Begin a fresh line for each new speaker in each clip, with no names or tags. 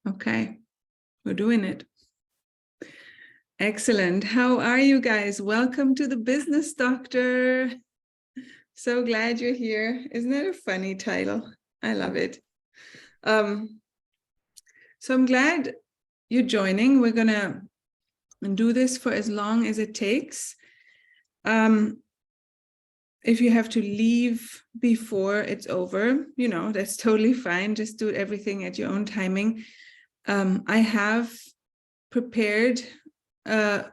Okay, we're doing it. Excellent. How are you guys? Welcome to the Business Doctor. So glad you're here. Isn't that a funny title? I love it. So I'm glad you're joining. We're gonna do this for as long as it takes. If you have to leave before it's over, that's totally fine. Just do everything at your own timing. I have prepared a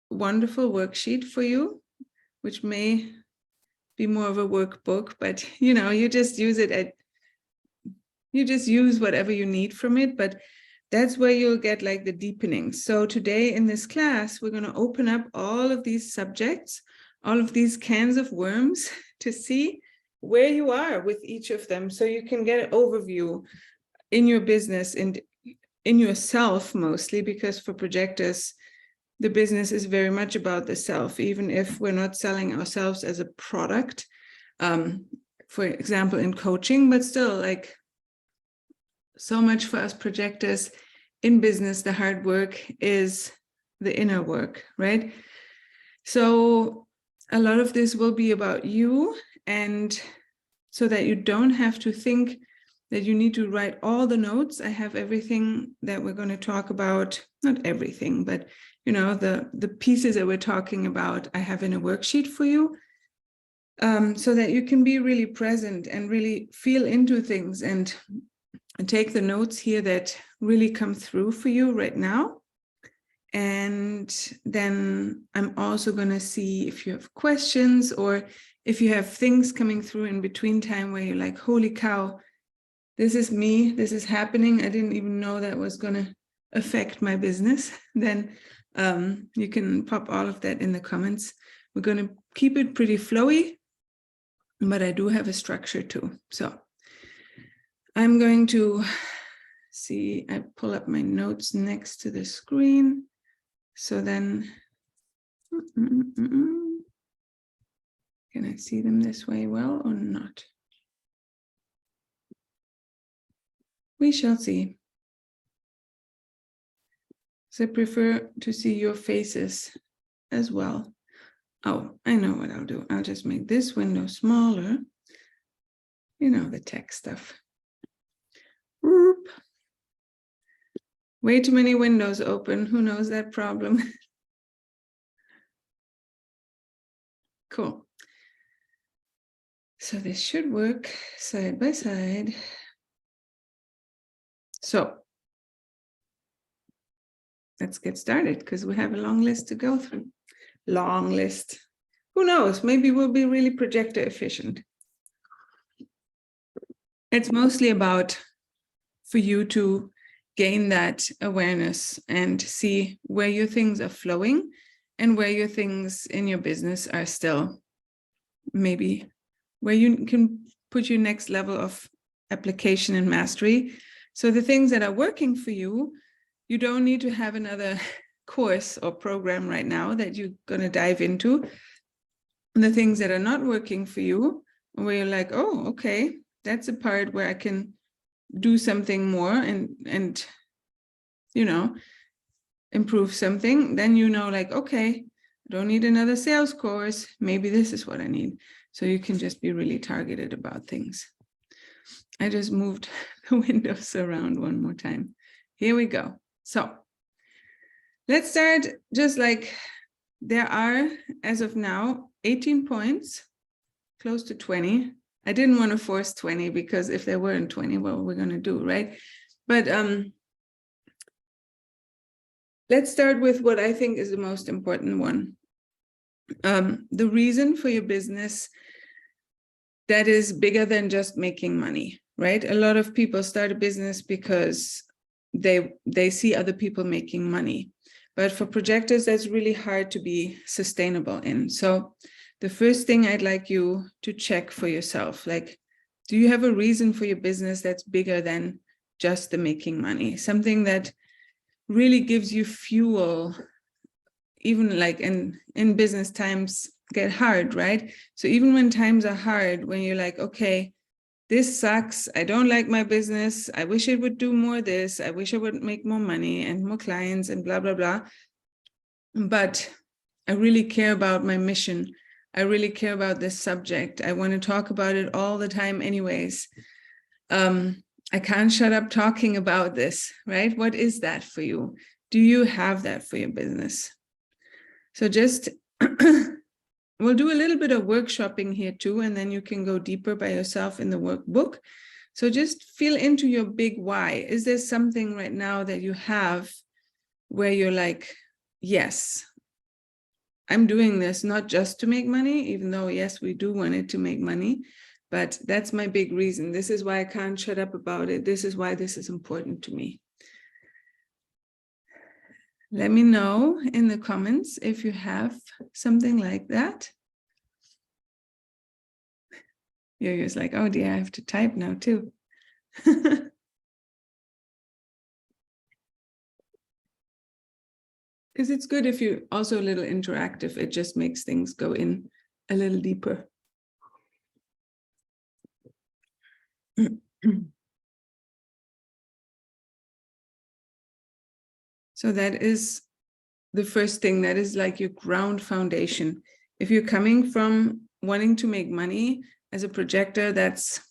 wonderful worksheet for you, which may be more of a workbook, but you just use it you just use whatever you need from it, but that's where you'll get like the deepening. So today in this class, we're going to open up all of these subjects, all of these cans of worms to see where you are with each of them, so you can get an overview in your business and in yourself, mostly because for projectors, the business is very much about the self, even if we're not selling ourselves as a product, for example, in coaching, but still, like, so much for us projectors in business, the hard work is the inner work, right? So a lot of this will be about you, and so that you don't have to think that you need to write all the notes. I have everything that we're going to talk about, not everything, but the pieces that we're talking about, I have in a worksheet for you, so that you can be really present and really feel into things and take the notes here that really come through for you right now. And then I'm also going to see if you have questions, or if you have things coming through in between time where you're like, holy cow, this is me, this is happening, I didn't even know that was going to affect my business. Then you can pop all of that in the comments. We're going to keep it pretty flowy, but I do have a structure too. So I'm going to see, I pull up my notes next to the screen. So then, can I see them this way well or not? We shall see. So I prefer to see your faces as well. Oh, I know what I'll do. I'll just make this window smaller. The tech stuff. Whoop. Way too many windows open. Who knows that problem? Cool. So this should work side by side. So let's get started, because we have a long list to go through. Long list. Who knows? Maybe we'll be really projector efficient. It's mostly about for you to gain that awareness and see where your things are flowing and where your things in your business are still maybe where you can put your next level of application and mastery. So the things that are working for you, you don't need to have another course or program right now that you're going to dive into. And the things that are not working for you, where you're like, oh, okay, that's a part where I can do something more and improve something, then like, okay, I don't need another sales course. Maybe this is what I need. So you can just be really targeted about things. I just moved the windows around one more time. Here we go. So let's start just like there are, as of now, 18 points, close to 20. I didn't want to force 20 because if there weren't 20, what we're going to do, right? But let's start with what I think is the most important one. The reason for your business that is bigger than just making money, right? A lot of people start a business because they see other people making money. But for projectors, that's really hard to be sustainable in. So the first thing I'd like you to check for yourself, like, do you have a reason for your business that's bigger than just the making money? Something that really gives you fuel, even like in business times get hard, right? So even when times are hard, when you're like, okay, this sucks. I don't like my business. I wish it would do more of this. I wish I would make more money and more clients and blah, blah, blah. But I really care about my mission. I really care about this subject. I want to talk about it all the time anyways. I can't shut up talking about this, right? What is that for you? Do you have that for your business? So just, we'll do a little bit of workshopping here too, and then you can go deeper by yourself in the workbook. So just feel into your big why. Is there something right now that you have where you're like, yes, I'm doing this not just to make money, even though, yes, we do want it to make money, but that's my big reason. This is why I can't shut up about it. This is why this is important to me. Let me know in the comments if you have something like that. Yo-Yo's like, oh dear, I have to type now too. Because it's good if you're also a little interactive. It just makes things go in a little deeper. So that is the first thing. That is like your ground foundation. If you're coming from wanting to make money as a projector, that's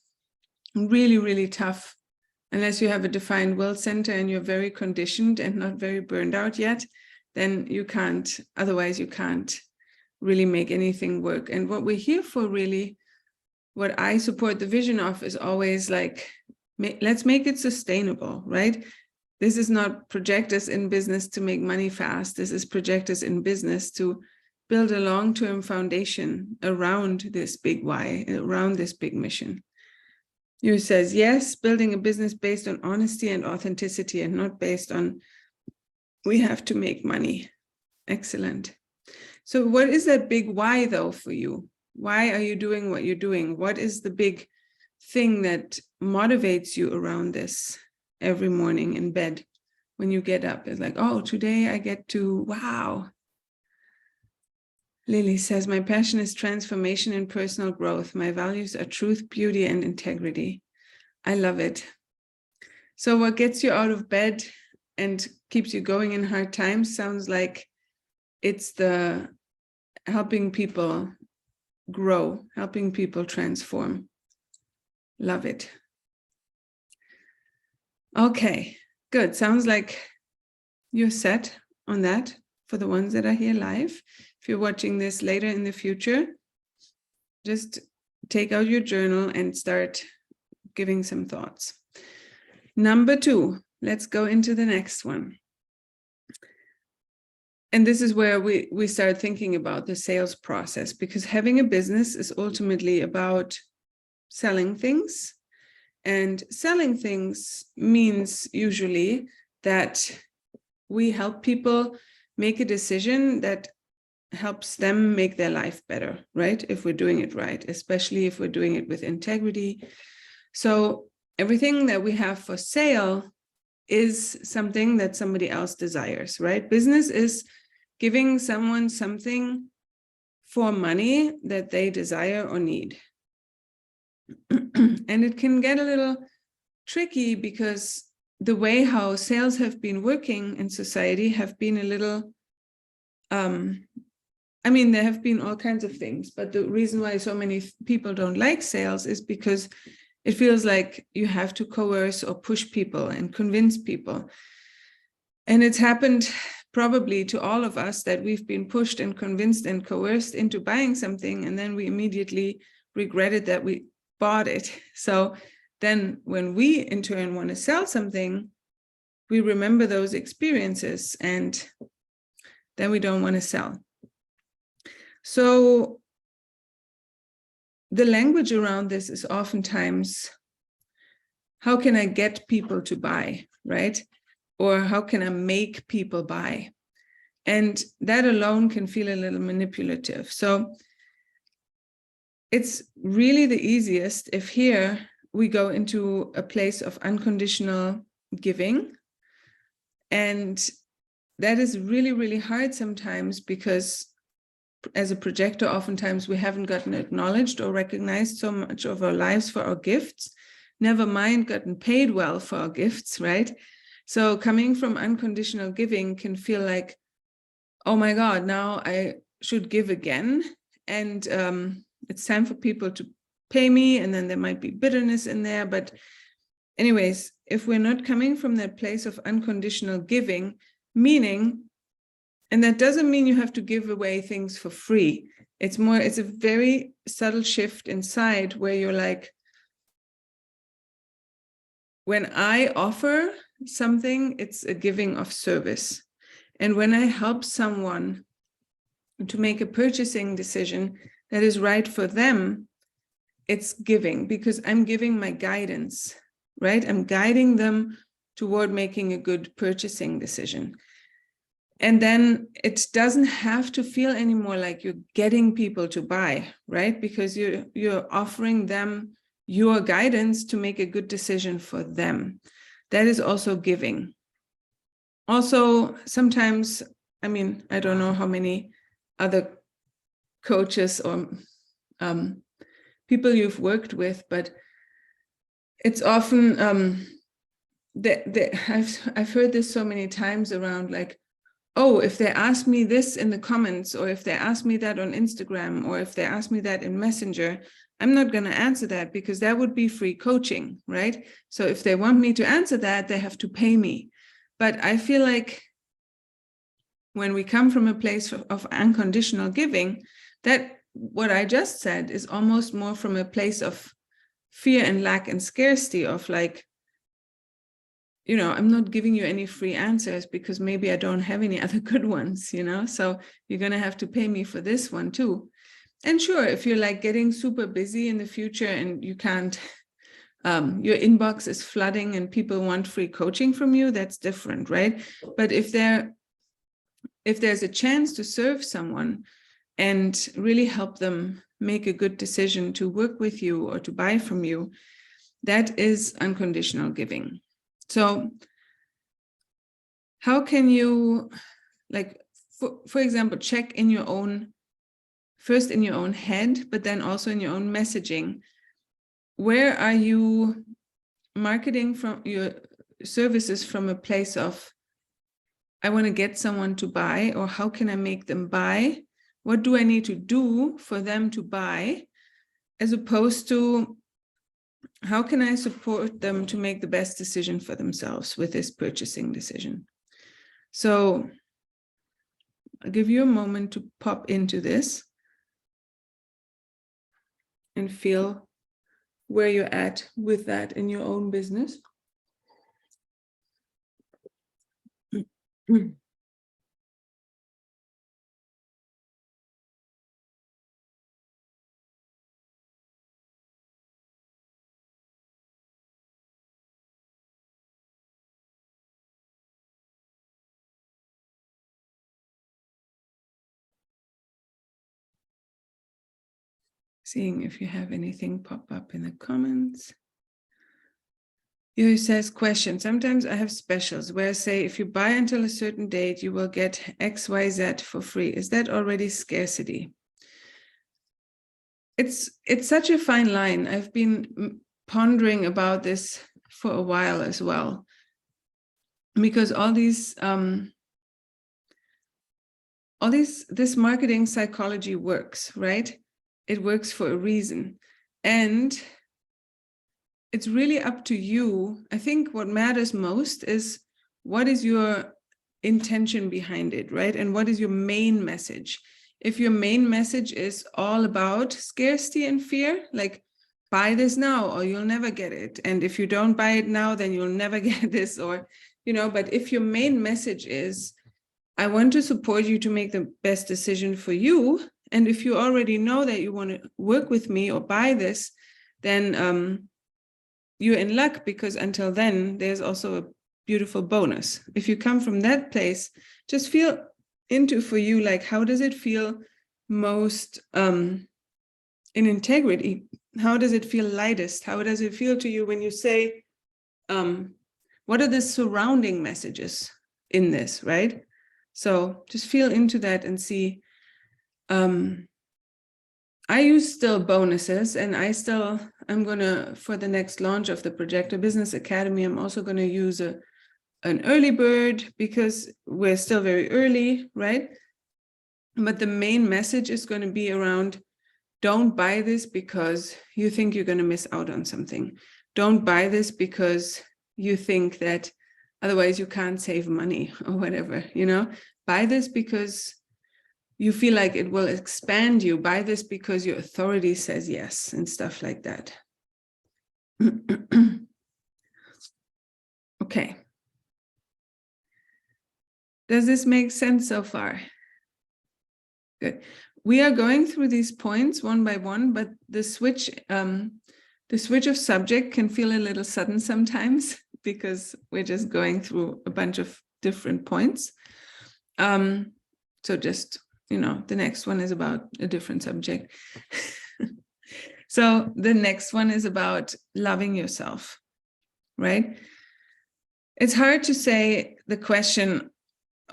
really, really tough. Unless you have a defined will center and you're very conditioned and not very burned out yet, then you can't, otherwise you can't really make anything work. And what we're here for really, what I support the vision of is always like, let's make it sustainable, right? This is not projectors in business to make money fast. This is projectors in business to build a long-term foundation around this big why, around this big mission. You says, yes, building a business based on honesty and authenticity and not based on, we have to make money. Excellent. So what is that big why though for you? Why are you doing what you're doing? What is the big thing that motivates you around this every morning in bed when you get up? It's like, oh, today I get to, wow. Lily says, my passion is transformation and personal growth. My values are truth, beauty, and integrity. I love it. So what gets you out of bed and keeps you going in hard times sounds like it's the helping people grow, helping people transform. Love it. Okay, good. Sounds like you're set on that for the ones that are here live. If you're watching this later in the future, just take out your journal and start giving some thoughts. Number 2, let's go into the next one. And this is where we start thinking about the sales process, because having a business is ultimately about selling things. And selling things means usually that we help people make a decision that helps them make their life better, right? If we're doing it right, especially if we're doing it with integrity. So everything that we have for sale is something that somebody else desires, right? Business is giving someone something for money that they desire or need. And it can get a little tricky because the way how sales have been working in society have been a little, I mean, there have been all kinds of things, but the reason why so many people don't like sales is because it feels like you have to coerce or push people and convince people. And it's happened probably to all of us that we've been pushed and convinced and coerced into buying something, and then we immediately regretted that we bought it. So then when we in turn want to sell something, we remember those experiences and then we don't want to sell. So the language around this is oftentimes, how can I get people to buy, right? Or how can I make people buy? And that alone can feel a little manipulative. So it's really the easiest if here we go into a place of unconditional giving. And that is really, really hard sometimes because as a projector, oftentimes we haven't gotten acknowledged or recognized so much of our lives for our gifts, never mind gotten paid well for our gifts, right? So coming from unconditional giving can feel like, oh my God, now I should give again. And it's time for people to pay me, and then there might be bitterness in there. But anyways, if we're not coming from that place of unconditional giving, meaning, and that doesn't mean you have to give away things for free. It's a very subtle shift inside where you're like, when I offer something, it's a giving of service. And when I help someone to make a purchasing decision that is right for them, it's giving, because I'm giving my guidance, right? I'm guiding them toward making a good purchasing decision. And then it doesn't have to feel anymore like you're getting people to buy, right? Because you're offering them your guidance to make a good decision for them. That is also giving. Also, sometimes, I mean, I don't know how many other coaches or people you've worked with, but it's often, I've heard this so many times around like, oh, if they ask me this in the comments, or if they ask me that on Instagram, or if they ask me that in Messenger, I'm not going to answer that because that would be free coaching, right? So if they want me to answer that, they have to pay me. But I feel like when we come from a place of unconditional giving, that what I just said is almost more from a place of fear and lack and scarcity of like, you know, I'm not giving you any free answers because maybe I don't have any other good ones, you know, so you're going to have to pay me for this one too. And sure, if you're like getting super busy in the future and you can't, your inbox is flooding and people want free coaching from you, that's different, right? But if there's a chance to serve someone and really help them make a good decision to work with you or to buy from you, that is unconditional giving. So how can you, like, for example, check in your own, first in your own head, but then also in your own messaging. Where are you marketing from your services from a place of, I want to get someone to buy, or how can I make them buy? What do I need to do for them to buy? As opposed to, how can I support them to make the best decision for themselves with this purchasing decision? So I'll give you a moment to pop into this and feel where you're at with that in your own business. Seeing if you have anything pop up in the comments. Here says question. Sometimes I have specials where I say, if you buy until a certain date, you will get XYZ for free. Is that already scarcity? It's such a fine line. I've been pondering about this for a while as well, because this marketing psychology works, right? It works for a reason. And it's really up to you. I think what matters most is, what is your intention behind it, right? And what is your main message? If your main message is all about scarcity and fear, like buy this now or you'll never get it. And if you don't buy it now, then you'll never get this, or, you know, but if your main message is, I want to support you to make the best decision for you. And if you already know that you want to work with me or buy this, then you're in luck, because until then, there's also a beautiful bonus. If you come from that place, just feel into for you, like, how does it feel most in integrity? How does it feel lightest? How does it feel to you when you say, what are the surrounding messages in this, right? So just feel into that and see I use still bonuses, and I'm gonna, for the next launch of the Projector Business Academy, I'm also gonna use an early bird, because we're still very early, right? But the main message is going to be around, don't buy this because you think you're going to miss out on something. Don't buy this because you think that otherwise you can't save money or whatever, you know? Buy this because you feel like it will expand you. Buy this because your authority says yes, and stuff like that. Okay. Does this make sense so far? Good. We are going through these points one by one, but the switch of subject can feel a little sudden sometimes, because we're just going through a bunch of different points. So just, you know, the next one is about a different subject. So the next one is about loving yourself, right? It's hard to say the question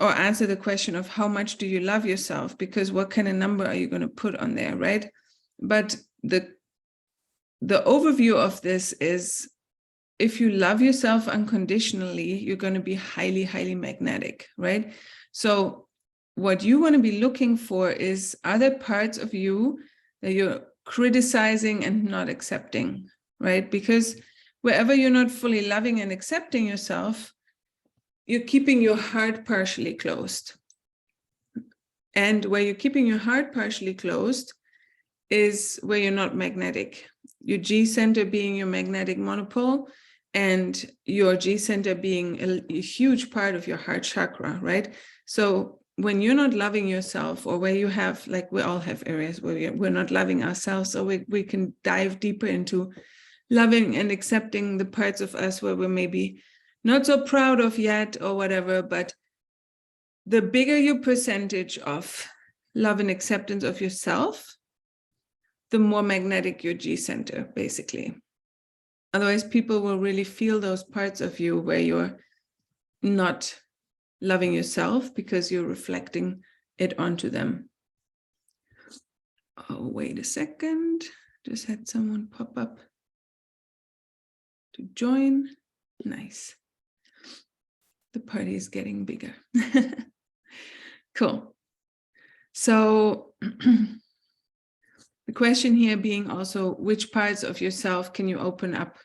or answer the question of how much do you love yourself, because what kind of number are you going to put on there, right? But the overview of this is, if you love yourself unconditionally, you're going to be highly, highly magnetic, right? So what you want to be looking for is, are there parts of you that you're criticizing and not accepting, right? Because wherever you're not fully loving and accepting yourself, you're keeping your heart partially closed. And where you're keeping your heart partially closed is where you're not magnetic. Your G center being your magnetic monopole, and your G center being a huge part of your heart chakra, right? So when you're not loving yourself, or where you have, like, we all have areas where we're not loving ourselves, so we can dive deeper into loving and accepting the parts of us where we're maybe not so proud of yet or whatever. But the bigger your percentage of love and acceptance of yourself, the more magnetic your G center, basically. Otherwise, people will really feel those parts of you where you're not loving yourself, because you're reflecting it onto them. Oh, wait a second. Just had someone pop up to join. Nice. The party is getting bigger. Cool. So the question here being also, which parts of yourself can you open up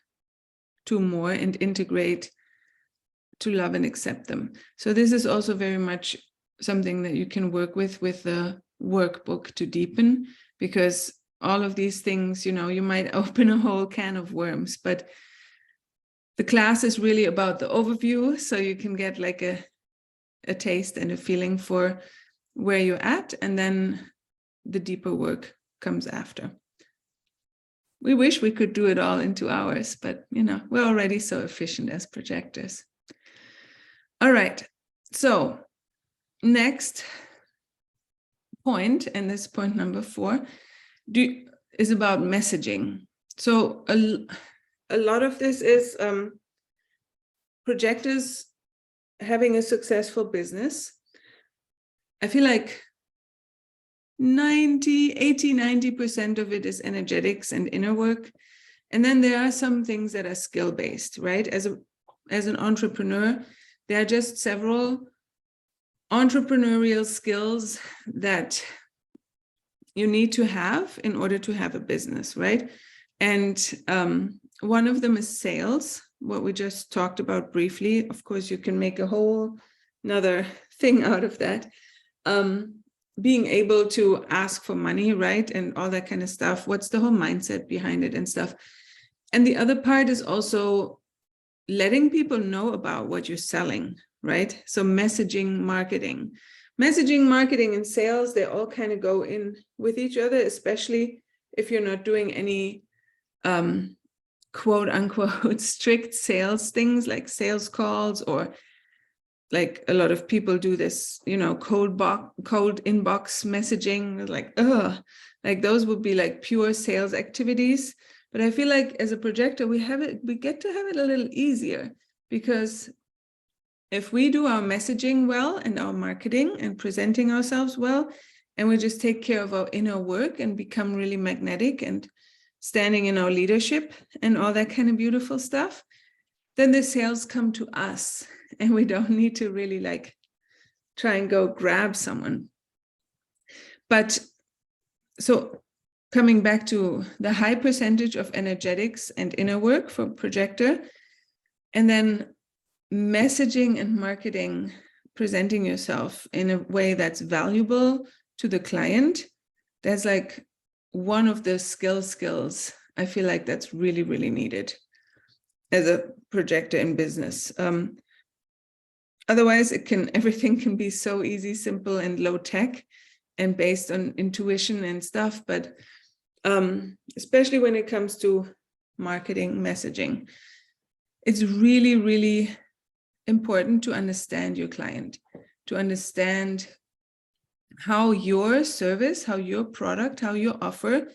to more and integrate to love and accept them? So this is also very much something that you can work with the workbook to deepen, because all of these things, you know, you might open a whole can of worms, but the class is really about the overview, so you can get like a taste and a feeling for where you're at, and then the deeper work comes after. We wish we could do it all in 2 hours, but you know, we're already so efficient as projectors. All right, so next point, and this is point number 4, is about messaging. So a lot of this is projectors having a successful business. I feel like 90% of it is energetics and inner work. And then there are some things that are skill-based, right? As an entrepreneur, there are just several entrepreneurial skills that you need to have in order to have a business, right? And one of them is sales, what we just talked about briefly. Of course, you can make a whole another thing out of that. Being able to ask for money, right? And all that kind of stuff. What's the whole mindset behind it and stuff. And the other part is also letting people know about what you're selling, right? So messaging, marketing. Messaging, marketing, and sales, they all kind of go in with each other, especially if you're not doing any quote unquote strict sales things like sales calls, or like a lot of people do this, you know, cold inbox messaging, like those would be like pure sales activities. But I feel like as a projector, we get to have it a little easier, because if we do our messaging well and our marketing and presenting ourselves well, and we just take care of our inner work and become really magnetic and standing in our leadership and all that kind of beautiful stuff, then the sales come to us and we don't need to really like try and go grab someone. But so coming back to the high percentage of energetics and inner work for projector, and then messaging and marketing, presenting yourself in a way that's valuable to the client, that's like one of the skills I feel like that's really, really needed as a projector in business. Otherwise, everything can be so easy, simple, and low tech, and based on intuition and stuff. But especially when it comes to marketing, messaging, it's really, really important to understand your client, to understand how your service, how your product, how your offer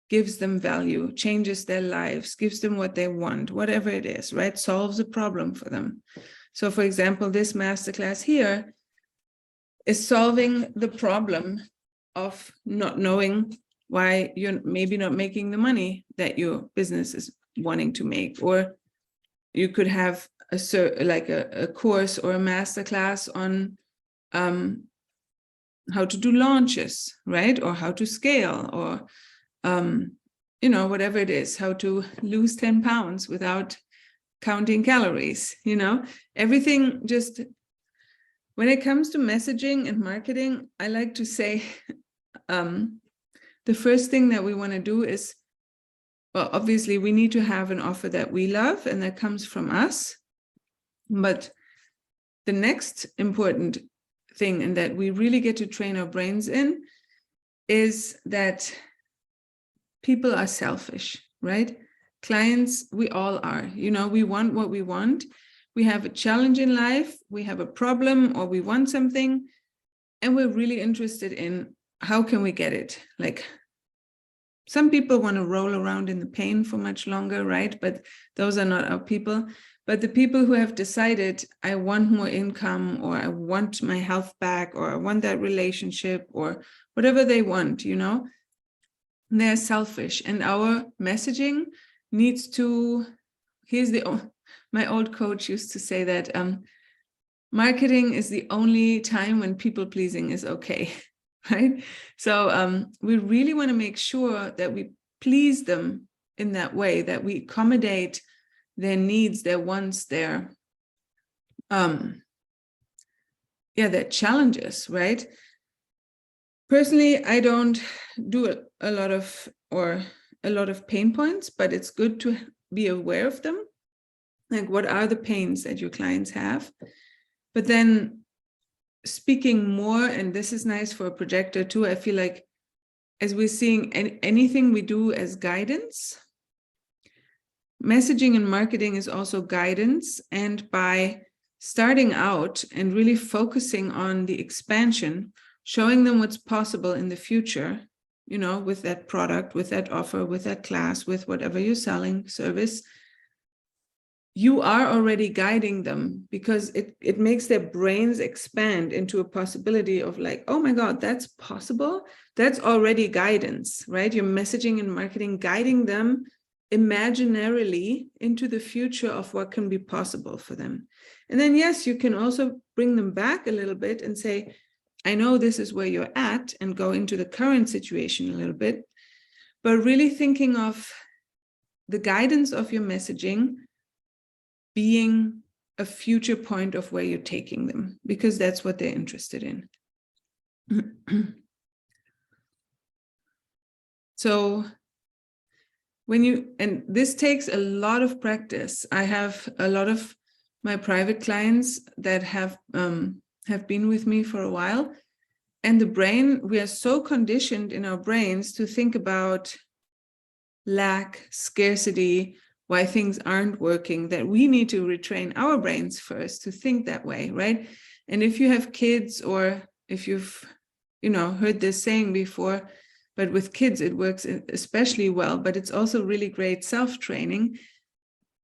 gives them value, changes their lives, gives them what they want, whatever it is, right? Solves a problem for them. So for example, this masterclass here is solving the problem of not knowing why you're maybe not making the money that your business is wanting to make. Or you could have a course or a masterclass on how to do launches, right? Or how to scale, or whatever it is, how to lose 10 pounds without counting calories, everything. Just when it comes to messaging and marketing, I like to say the first thing that we want to do is, well, obviously we need to have an offer that we love and that comes from us. But the next important thing, and that we really get to train our brains in, is that people are selfish, right? Clients, we all are, we want what we want. We have a challenge in life, we have a problem, or we want something, and we're really interested in how can we get it? Like, some people want to roll around in the pain for much longer, right? But those are not our people. But the people who have decided, I want more income, or I want my health back, or I want that relationship, or whatever they want, they're selfish. And our messaging needs to, my old coach used to say that marketing is the only time when people pleasing is okay, right? So we really want to make sure that we please them in that way, that we accommodate their needs, their wants, their challenges, right? Personally, I don't do a lot of pain points, but it's good to be aware of them. Like, what are the pains that your clients have? But then speaking more, and this is nice for a projector too, I feel like as we're seeing anything we do as guidance, messaging and marketing is also guidance. And by starting out and really focusing on the expansion, showing them what's possible in the future, with that product, with that offer, with that class, with whatever you're selling, service, you are already guiding them, because it makes their brains expand into a possibility of like, oh my God, that's possible. That's already guidance, right? Your messaging and marketing guiding them imaginarily into the future of what can be possible for them. And then, yes, you can also bring them back a little bit and say, I know this is where you're at, and go into the current situation a little bit, but really thinking of the guidance of your messaging being a future point of where you're taking them, because that's what they're interested in. So and this takes a lot of practice. I have a lot of my private clients that have been with me for a while, and the brain, we are so conditioned in our brains to think about lack, scarcity, why things aren't working, that we need to retrain our brains first to think that way, right? And if you have kids, or if you've, heard this saying before, but with kids, it works especially well, but it's also really great self-training.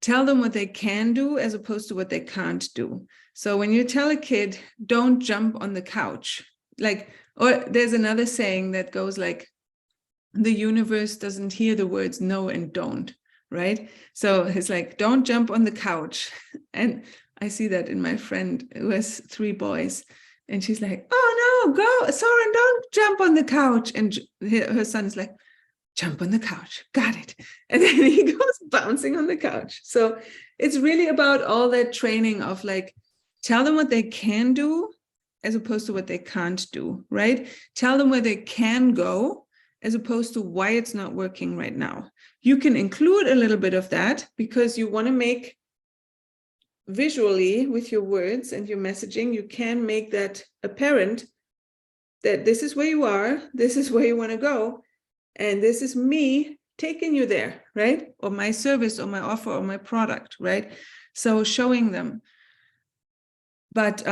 Tell them what they can do as opposed to what they can't do. So when you tell a kid, don't jump on the couch, like, Or there's another saying that goes like, the universe doesn't hear the words no and don't, right? So it's like, don't jump on the couch. And I see that in my friend who has 3 boys. And she's like, oh no, go, Soren, don't jump on the couch. And her son's like, jump on the couch, got it. And then he goes bouncing on the couch. So it's really about all that training of like, tell them what they can do as opposed to what they can't do, right? Tell them where they can go as opposed to why it's not working right now. You can include a little bit of that because you want to make visually with your words and your messaging, you can make that apparent that this is where you are, this is where you want to go, and this is me taking you there, right? Or my service or my offer or my product, right? So showing them. But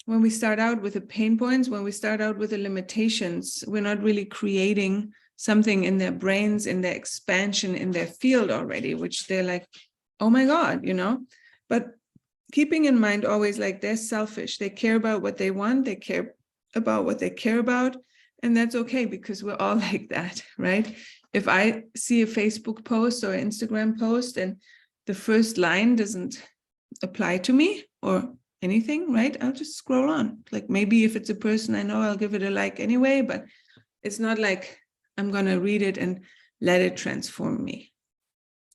when we start out with the pain points, when we start out with the limitations, we're not really creating something in their brains, in their expansion, in their field already, which they're like, oh my God, you know? But keeping in mind always like they're selfish. They care about what they want. They care about what they care about. And that's okay because we're all like that, right? If I see a Facebook post or an Instagram post and the first line doesn't apply to me or anything, right? I'll just scroll on. Like maybe if it's a person I know, I'll give it a like anyway, but it's not like I'm going to read it and let it transform me.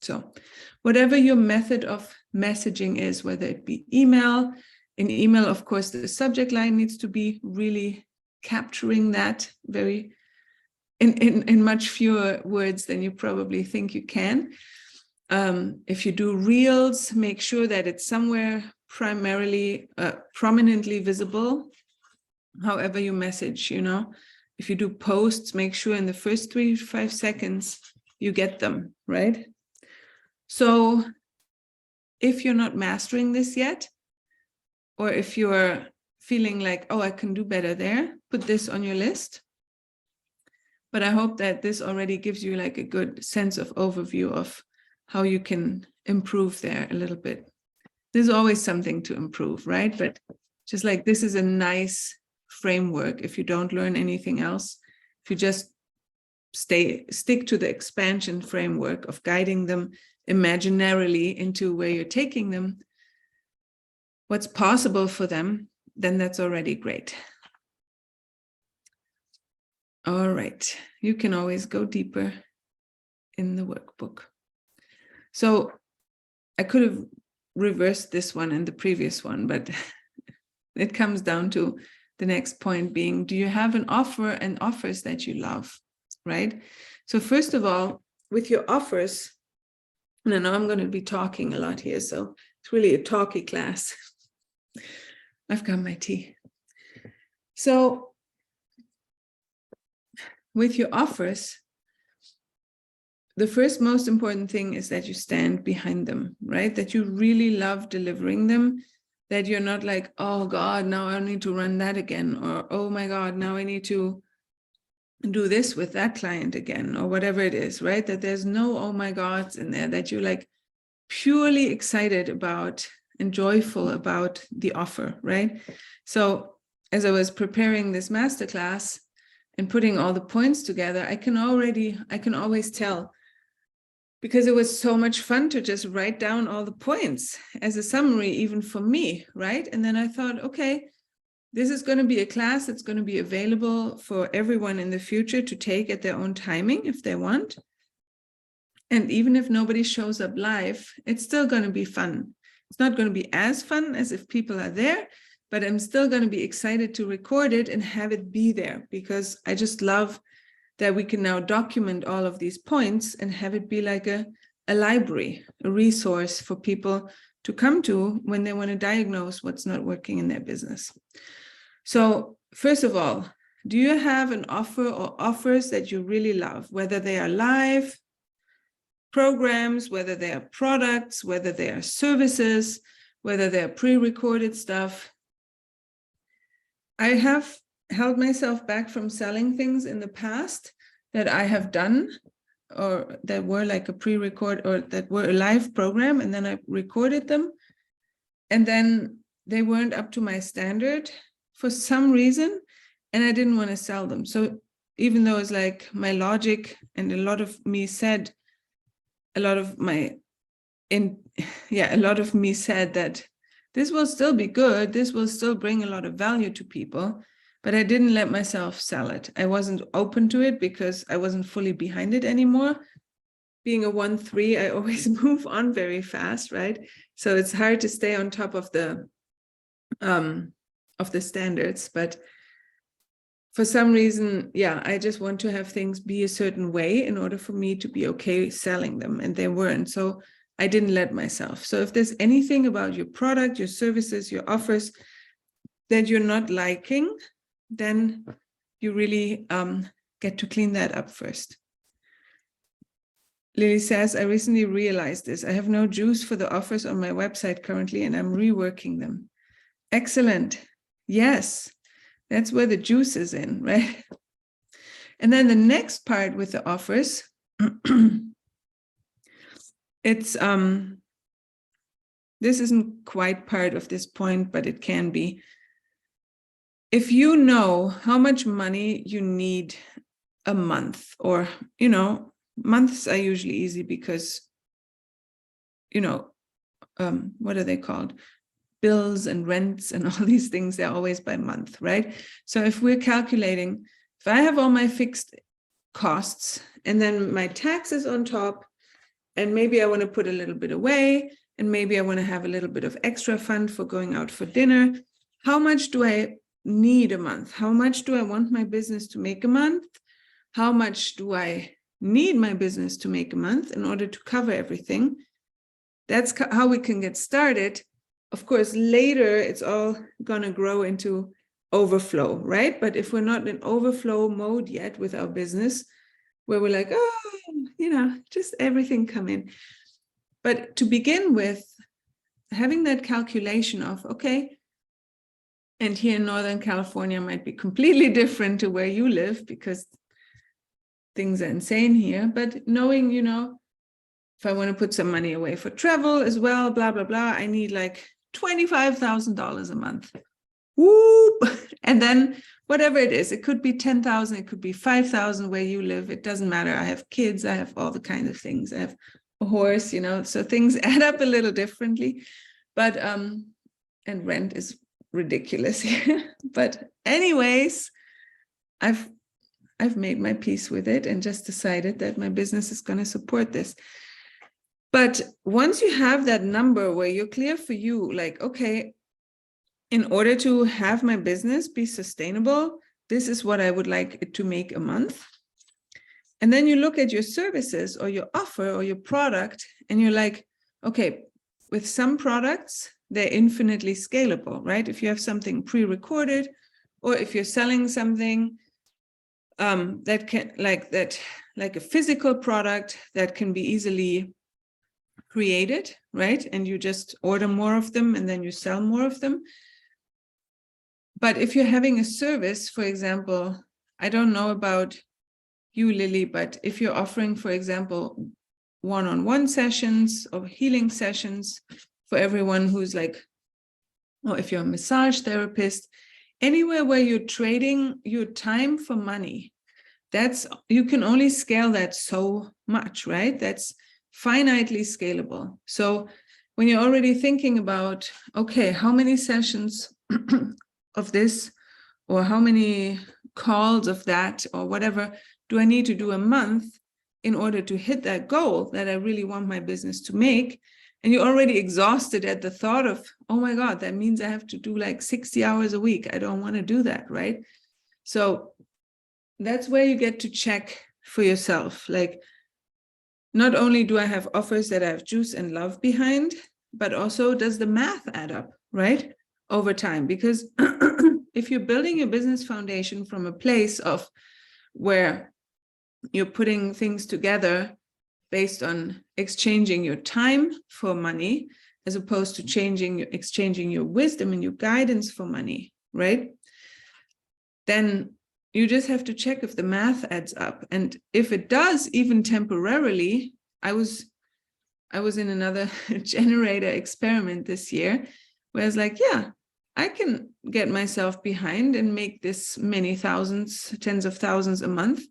So whatever your method of messaging is, whether it be email, in email, of course, the subject line needs to be really capturing that very in much fewer words than you probably think you can. If you do reels, make sure that it's somewhere primarily prominently visible, however you message, you know. If you do posts, make sure in the first 3 to 5 seconds you get them, right? So if you're not mastering this yet, or if you're feeling like, oh, I can do better there, put this on your list. But I hope that this already gives you like a good sense of overview of how you can improve there a little bit. There's always something to improve, right? But just like this is a nice framework. If you don't learn anything else, if you just stick to the expansion framework of guiding them imaginarily into where you're taking them, what's possible for them, then that's already great. All right, you can always go deeper in the workbook. So I could have reversed this one and the previous one, but it comes down to the next point being, do you have an offer and offers that you love, right? So first of all, with your offers, and I know I'm going to be talking a lot here, so it's really a talky class. I've got my tea. So with your offers, the first most important thing is that you stand behind them, right? That you really love delivering them, that you're not like, oh God, now I need to run that again, or oh my God, now I need to do this with that client again, or whatever it is, right? That there's no oh my Gods in there, that you're like purely excited about and joyful about the offer, right? So as I was preparing this masterclass and putting all the points together, I can always tell, because it was so much fun to just write down all the points as a summary, even for me, right? And then I thought, okay, this is going to be a class that's going to be available for everyone in the future to take at their own timing if they want. And even if nobody shows up live, it's still going to be fun. It's not going to be as fun as if people are there, but I'm still going to be excited to record it and have it be there, because I just love that we can now document all of these points and have it be like a library, a resource for people to come to when they want to diagnose what's not working in their business. So first of all, do you have an offer or offers that you really love, whether they are live programs, whether they are products, whether they are services, whether they are pre-recorded stuff? I have held myself back from selling things in the past that I have done, or that were like a pre-record, or that were a live program, and then I recorded them, and then they weren't up to my standard for some reason, and I didn't want to sell them. So even though it's like my logic and a lot of me said that this will still be good, this will still bring a lot of value to people, but I didn't let myself sell it. I wasn't open to it because I wasn't fully behind it anymore. Being a 1-3, I always move on very fast, right? So it's hard to stay on top of the standards, but for some reason, yeah, I just want to have things be a certain way in order for me to be okay selling them, and they weren't. So I didn't let myself. So if there's anything about your product, your services, your offers that you're not liking, then you really get to clean that up first. Lily says, I recently realized this. I have no juice for the offers on my website currently, and I'm reworking them. Excellent. Yes, that's where the juice is in, right? And then the next part with the offers, it's this isn't quite part of this point, but it can be. If you know how much money you need a month, or, you know, months are usually easy because, you know, what are they called? Bills and rents and all these things, they're always by month, right? So if we're calculating, if I have all my fixed costs and then my taxes on top, and maybe I want to put a little bit away, and maybe I want to have a little bit of extra fund for going out for dinner, how much do I need a month? How much do I want my business to make a month? How much do I need my business to make a month in order to cover everything? That's how we can get started. Of course, later it's all going to grow into overflow, right? But if we're not in overflow mode yet with our business, where we're like, oh, you know, just everything come in. But to begin with, having that calculation of, okay, and here in Northern California might be completely different to where you live because things are insane here, but knowing, you know, if I want to put some money away for travel as well, blah, blah, blah, I need like $25,000 a month. Whoop! And then whatever it is, it could be 10,000, it could be 5,000 where you live. It doesn't matter. I have kids, I have all the kinds of things. I have a horse, you know, so things add up a little differently. But and rent is ridiculous here. But anyways, I've made my peace with it and just decided that my business is going to support this. But once you have that number where you're clear for you, like, okay, in order to have my business be sustainable, this is what I would like it to make a month. And then you look at your services or your offer or your product, and you're like, okay, with some products, they're infinitely scalable, right? If you have something pre-recorded, or if you're selling something that can, like a physical product that can be easily created, right? And you just order more of them and then you sell more of them. But if you're having a service, for example, I don't know about you, Lily, but if you're offering, for example, one-on-one sessions or healing sessions for everyone who's like, or if you're a massage therapist, anywhere where you're trading your time for money, that's, you can only scale that so much, right? That's finitely scalable. So when you're already thinking about, okay, how many sessions of this, or how many calls of that, or whatever, do I need to do a month in order to hit that goal that I really want my business to make? And you're already exhausted at the thought of, oh my God, that means I have to do like 60 hours a week. I don't want to do that, right? So that's where you get to check for yourself. Like, not only do I have offers that I have juice and love behind, but also does the math add up, right? Over time. Because if you're building your business foundation from a place of where you're putting things together based on exchanging your time for money, as opposed to exchanging your wisdom and your guidance for money, right? Then you just have to check if the math adds up. And if it does, even temporarily, I was in another generator experiment this year, where I was like, yeah, I can get myself behind and make this many thousands, tens of thousands a month.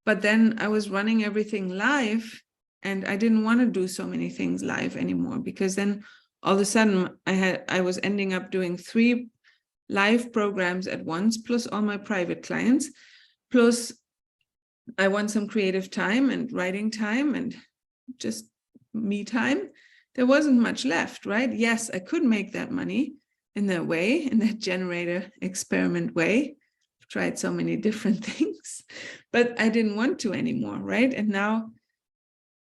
But then I was running everything live, and I didn't want to do so many things live anymore, because then all of a sudden I was ending up doing 3 live programs at once, plus all my private clients, plus I want some creative time and writing time and just me time. There wasn't much left, right? Yes, I could make that money in that way, in that generator experiment way. I've tried so many different things, but I didn't want to anymore, right? And now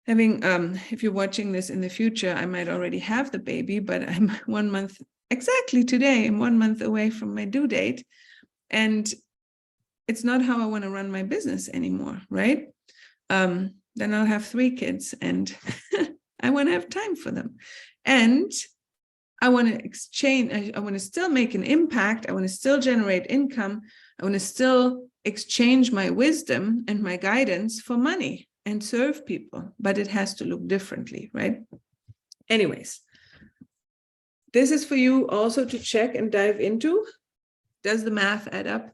having, if you're watching this in the future, I might already have the baby, but I'm 1 month, exactly today, I'm 1 month away from my due date. And it's not how I want to run my business anymore, right? Then I'll have 3 kids, and I want to have time for them. And I want to exchange, I want to still make an impact. I want to still generate income. I want to still exchange my wisdom and my guidance for money and serve people, but it has to look differently, right? Anyways, this is for you also to check and dive into. Does the math add up?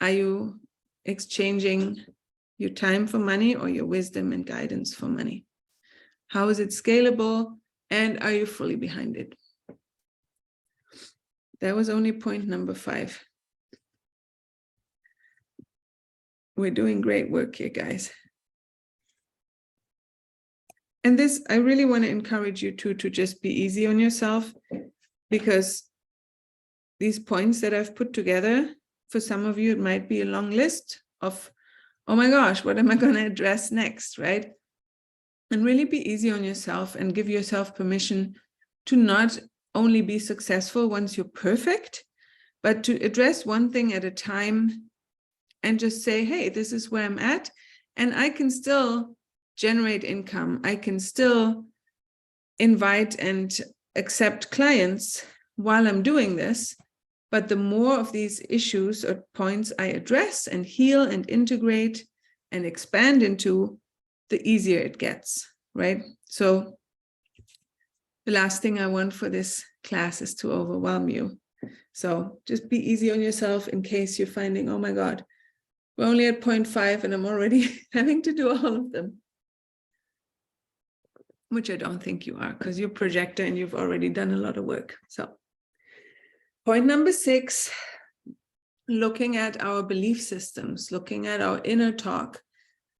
Are you exchanging your time for money or your wisdom and guidance for money? How is it scalable? And are you fully behind it? That was only point number 5. We're doing great work here, guys. And this, I really want to encourage you to just be easy on yourself, because these points that I've put together, for some of you, it might be a long list of, oh my gosh, what am I going to address next, right? And really be easy on yourself and give yourself permission to not only be successful once you're perfect, but to address one thing at a time and just say, hey, this is where I'm at, and I can still generate income. I can still invite and accept clients while I'm doing this. But the more of these issues or points I address and heal and integrate and expand into, the easier it gets, right? So the last thing I want for this class is to overwhelm you. So just be easy on yourself in case you're finding, oh my God, we're only at 0.5 and I'm already having to do all of them. Which I don't think you are, because you're a projector and you've already done a lot of work. So point number 6, looking at our belief systems, looking at our inner talk,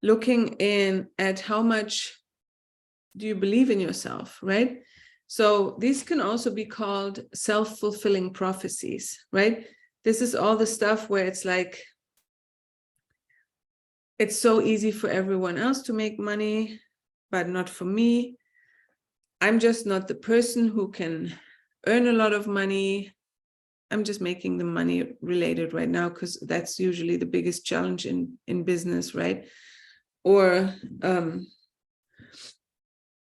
looking in at how much do you believe in yourself, right? So these can also be called self-fulfilling prophecies, right? This is all the stuff where it's like, it's so easy for everyone else to make money, but not for me. I'm just not the person who can earn a lot of money. I'm just making the money related right now, because that's usually the biggest challenge in business, right? Or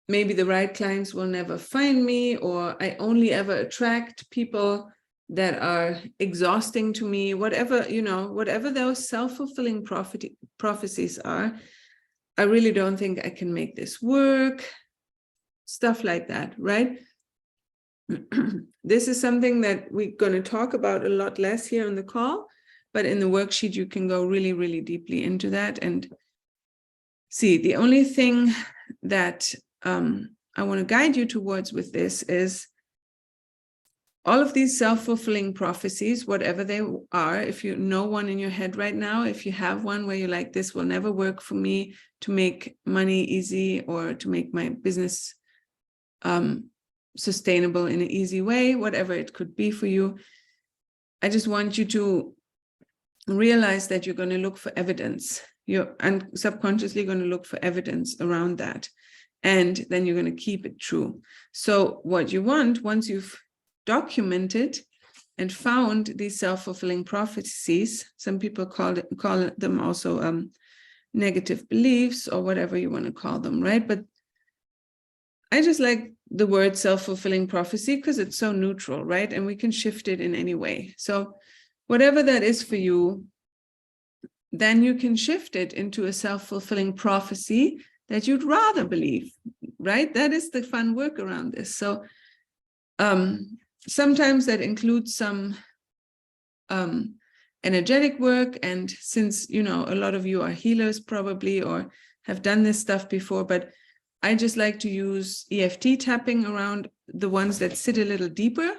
maybe the right clients will never find me, or I only ever attract people that are exhausting to me, whatever, you know, whatever those self-fulfilling prophecies are, I really don't think I can make this work, stuff like that, right? This is something that we're going to talk about a lot less here on the call, but in the worksheet, you can go really, really deeply into that and see. The only thing that I want to guide you towards with this is all of these self-fulfilling prophecies, whatever they are. If you know one in your head right now, if you have one where you're like, this will never work for me to make money easy or to make my business sustainable in an easy way, whatever it could be for you, I just want you to realize that you're going to look for evidence. You're subconsciously going to look for evidence around that. And then you're going to keep it true. So what you want, once you've documented and found these self-fulfilling prophecies, some people call them also negative beliefs or whatever you want to call them, right? But I just like the word self-fulfilling prophecy because it's so neutral, right? And we can shift it in any way. So whatever that is for you, then you can shift it into a self-fulfilling prophecy that you'd rather believe, right? That is the fun work around this. So sometimes that includes some energetic work. And since, you know, a lot of you are healers probably, or have done this stuff before, but I just like to use EFT tapping around the ones that sit a little deeper.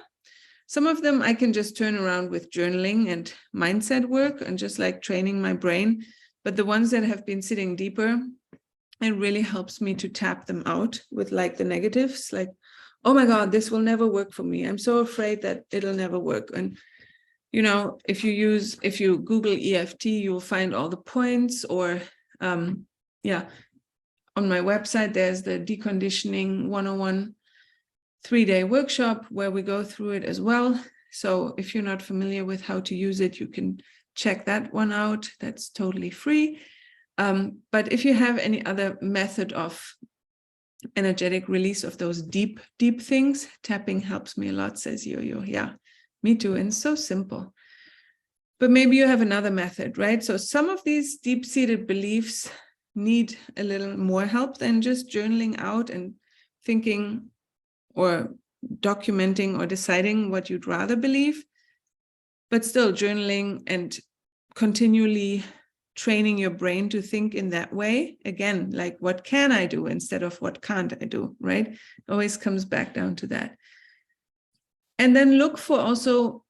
Some of them I can just turn around with journaling and mindset work and just like training my brain. But the ones that have been sitting deeper, it really helps me to tap them out with like the negatives, like, oh my God, this will never work for me. I'm so afraid that it'll never work. And, you know, if you Google EFT, you'll find all the points, or yeah, on my website, there's the Deconditioning 101 3-day workshop where we go through it as well. So if you're not familiar with how to use it, you can check that one out. That's totally free. But if you have any other method of energetic release of those deep things, tapping helps me a lot, says Yo-Yo. Yeah, me too. And so simple. But maybe you have another method, right? So some of these deep-seated beliefs need a little more help than just journaling out and thinking or documenting or deciding what you'd rather believe. But still, journaling and continually training your brain to think in that way, again, like, what can I do instead of what can't I do, right? It always comes back down to that. And then look for also,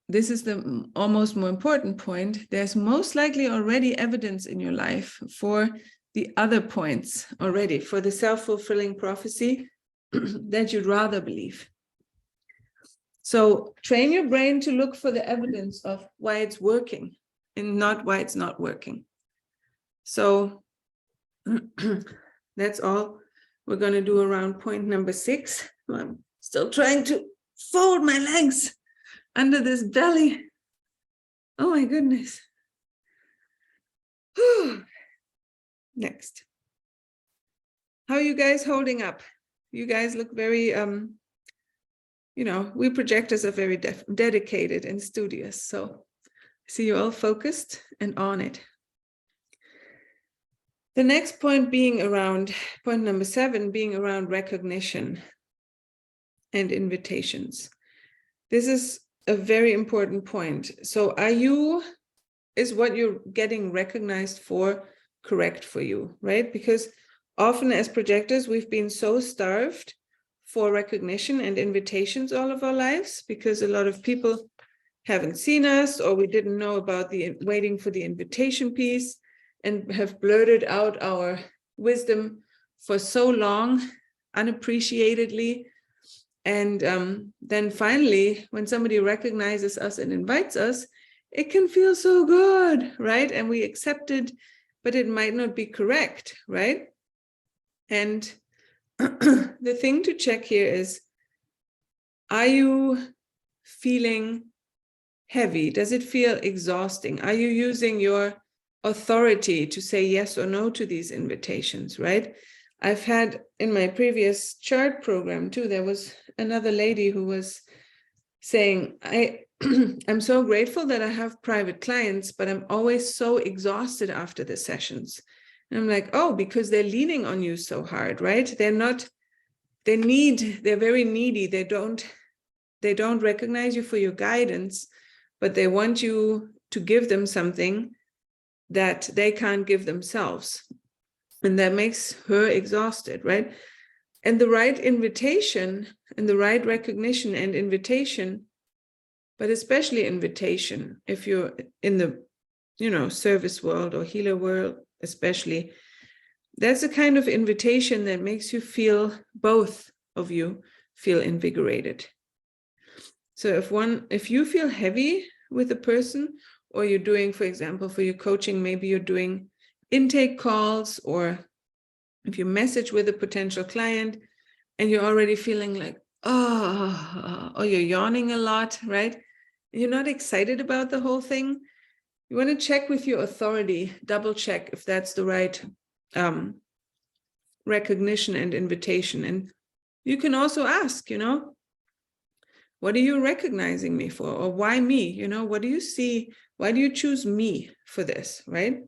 this is the almost more important point, there's most likely already evidence in your life for the other points already, for the self-fulfilling prophecy that you'd rather believe. So train your brain to look for the evidence of why it's working and not why it's not working. So that's all we're going to do around point number 6. I'm still trying to fold my legs under this belly. Oh my goodness. Next. How are you guys holding up? You guys look very, you know, we projectors are very dedicated and studious. So I see you all focused and on it. The next point being around, point number 7, being around recognition and invitations. This is a very important point. So is what you're getting recognized for correct for you, right? Because often as projectors, we've been so starved for recognition and invitations all of our lives, because a lot of people haven't seen us, or we didn't know about the waiting for the invitation piece, and have blurted out our wisdom for so long, unappreciatedly. And then finally, when somebody recognizes us and invites us, it can feel so good, right? And we accept it, but it might not be correct, right? And the thing to check here is, are you feeling heavy? Does it feel exhausting? Are you using your authority to say yes or no to these invitations, right? I've had in my previous chart program too, there was another lady who was saying, I'm so grateful that I have private clients, but I'm always so exhausted after the sessions. And I'm like, oh, because they're leaning on you so hard, right? They're very needy. They don't recognize you for your guidance, but they want you to give them something that they can't give themselves. And that makes her exhausted, right? And the right invitation and the right recognition and invitation, but especially invitation, if you're in the, service world or healer world, especially, that's a kind of invitation that makes you feel, both of you feel invigorated. So if you feel heavy with a person, or you're doing, for example, for your coaching, maybe you're doing intake calls, or if you message with a potential client and you're already feeling like, or you're yawning a lot, right? You're not excited about the whole thing. You want to check with your authority, double check if that's the right recognition and invitation. And you can also ask, what are you recognizing me for? Or why me? What do you see? Why do you choose me for this, right?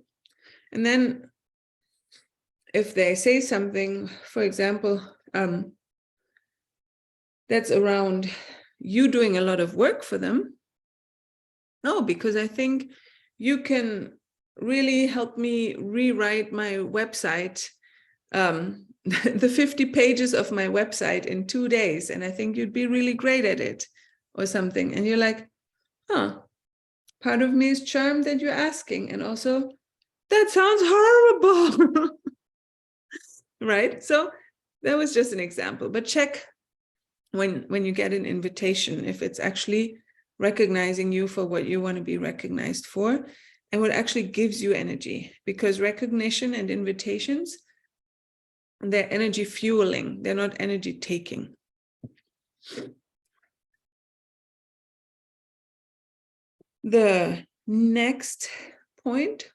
And then if they say something, for example, that's around you doing a lot of work for them. No, because I think you can really help me rewrite my website, the 50 pages of my website in 2 days. And I think you'd be really great at it or something. And you're like, huh, part of me is charmed that you're asking. And also, that sounds horrible. Right? So that was just an example. But check when you get an invitation, if it's actually recognizing you for what you want to be recognized for and what actually gives you energy. Because recognition and invitations, they're energy fueling, they're not energy taking. The next point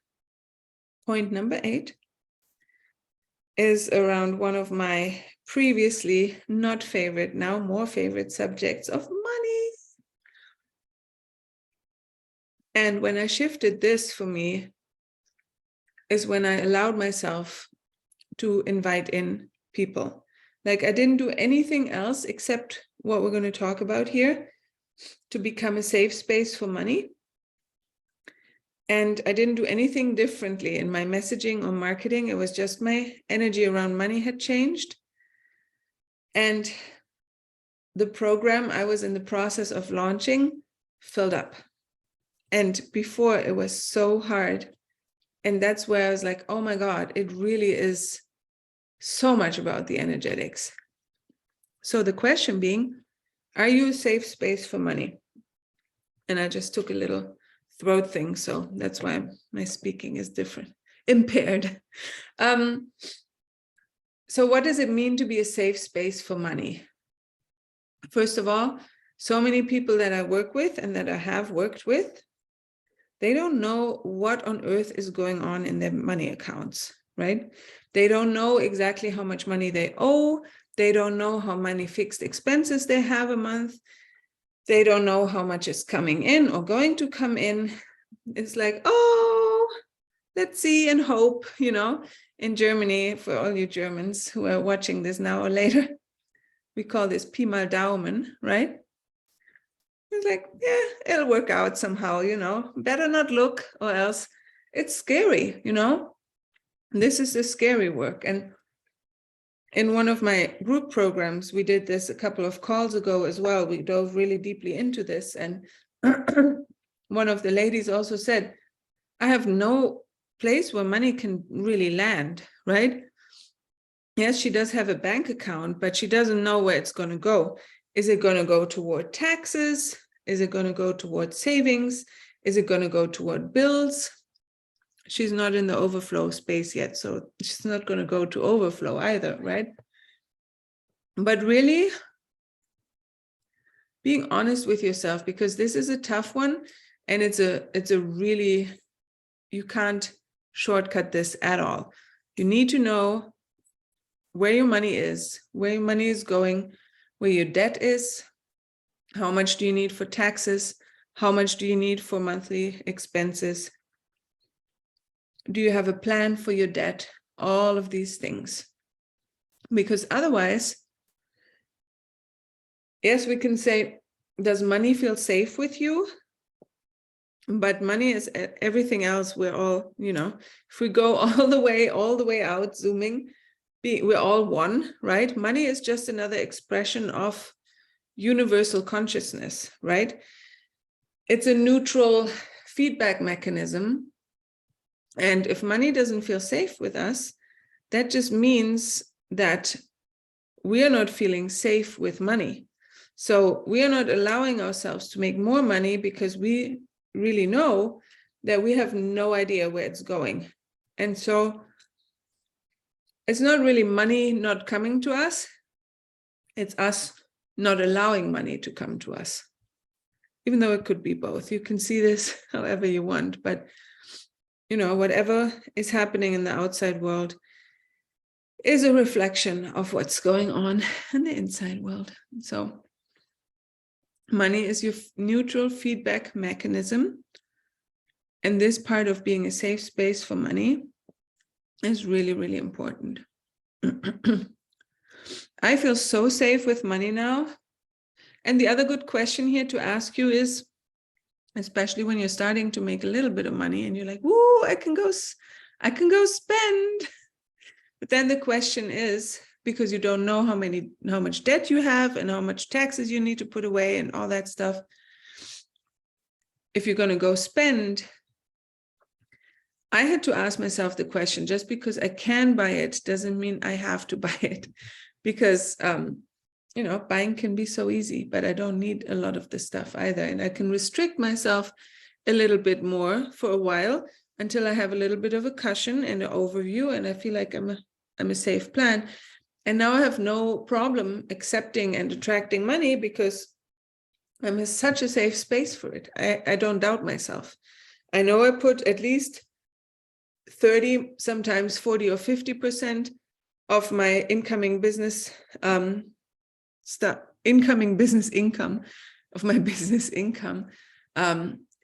number 8, is around one of my previously not favorite, now more favorite subjects of money. And when I shifted this for me is when I allowed myself to invite in people. Like I didn't do anything else except what we're going to talk about here to become a safe space for money. And I didn't do anything differently in my messaging or marketing. It was just my energy around money had changed. And the program I was in the process of launching filled up. And before it was so hard. And that's where I was like, oh my God, it really is so much about the energetics. So the question being, are you a safe space for money? And I just took a little throat thing, so that's why my speaking is different, impaired. So what does it mean to be a safe space for money? First of all, so many people that I work with and that I have worked with, they don't know what on earth is going on in their money accounts, right? They don't know exactly how much money they owe. They don't know how many fixed expenses they have a month. They don't know how much is coming in or going to come in. It's like, oh, let's see and hope, you know. In Germany, for all you Germans who are watching this now or later, we call this Pi mal Daumen, right? It's like, yeah, it'll work out somehow, you know. Better not look or else it's scary, you know. This is the scary work. And in one of my group programs, we did this a couple of calls ago as well. We dove really deeply into this. And one of the ladies also said, I have no place where money can really land, right? Yes, she does have a bank account, but she doesn't know where it's going to go. Is it going to go toward taxes? Is it going to go toward savings? Is it going to go toward bills? She's not in the overflow space yet, so she's not going to go to overflow either, right? But really being honest with yourself, because this is a tough one, and it's a really, you can't shortcut this at all. You need to know where your money is going, where your debt is, how much do you need for taxes, how much do you need for monthly expenses. Do you have a plan for your debt? All of these things. Because otherwise, yes, we can say, does money feel safe with you? But money is everything else. We're all, you know, if we go all the way out, zooming, we're all one, right? Money is just another expression of universal consciousness, right? It's a neutral feedback mechanism. And if money doesn't feel safe with us, that just means that we are not feeling safe with money. So we are not allowing ourselves to make more money because we really know that we have no idea where it's going. And so it's not really money not coming to us. It's us not allowing money to come to us, even though it could be both. You can see this however you want, but you know, whatever is happening in the outside world is a reflection of what's going on in the inside world. So money is your neutral feedback mechanism. And this part of being a safe space for money is really, really important. I feel so safe with money now And the other good question here to ask you is, especially when you're starting to make a little bit of money and you're like, woo, I can go spend. But then the question is, because you don't know how much debt you have and how much taxes you need to put away and all that stuff, if you're going to go spend, I had to ask myself the question, just because I can buy it doesn't mean I have to buy it, because buying can be so easy, but I don't need a lot of the stuff either. And I can restrict myself a little bit more for a while until I have a little bit of a cushion and an overview, and I feel like I'm a safe plan. And now I have no problem accepting and attracting money because I'm in such a safe space for it. I don't doubt myself. I know I put at least 30, sometimes 40 or 50% of my incoming business income of my business income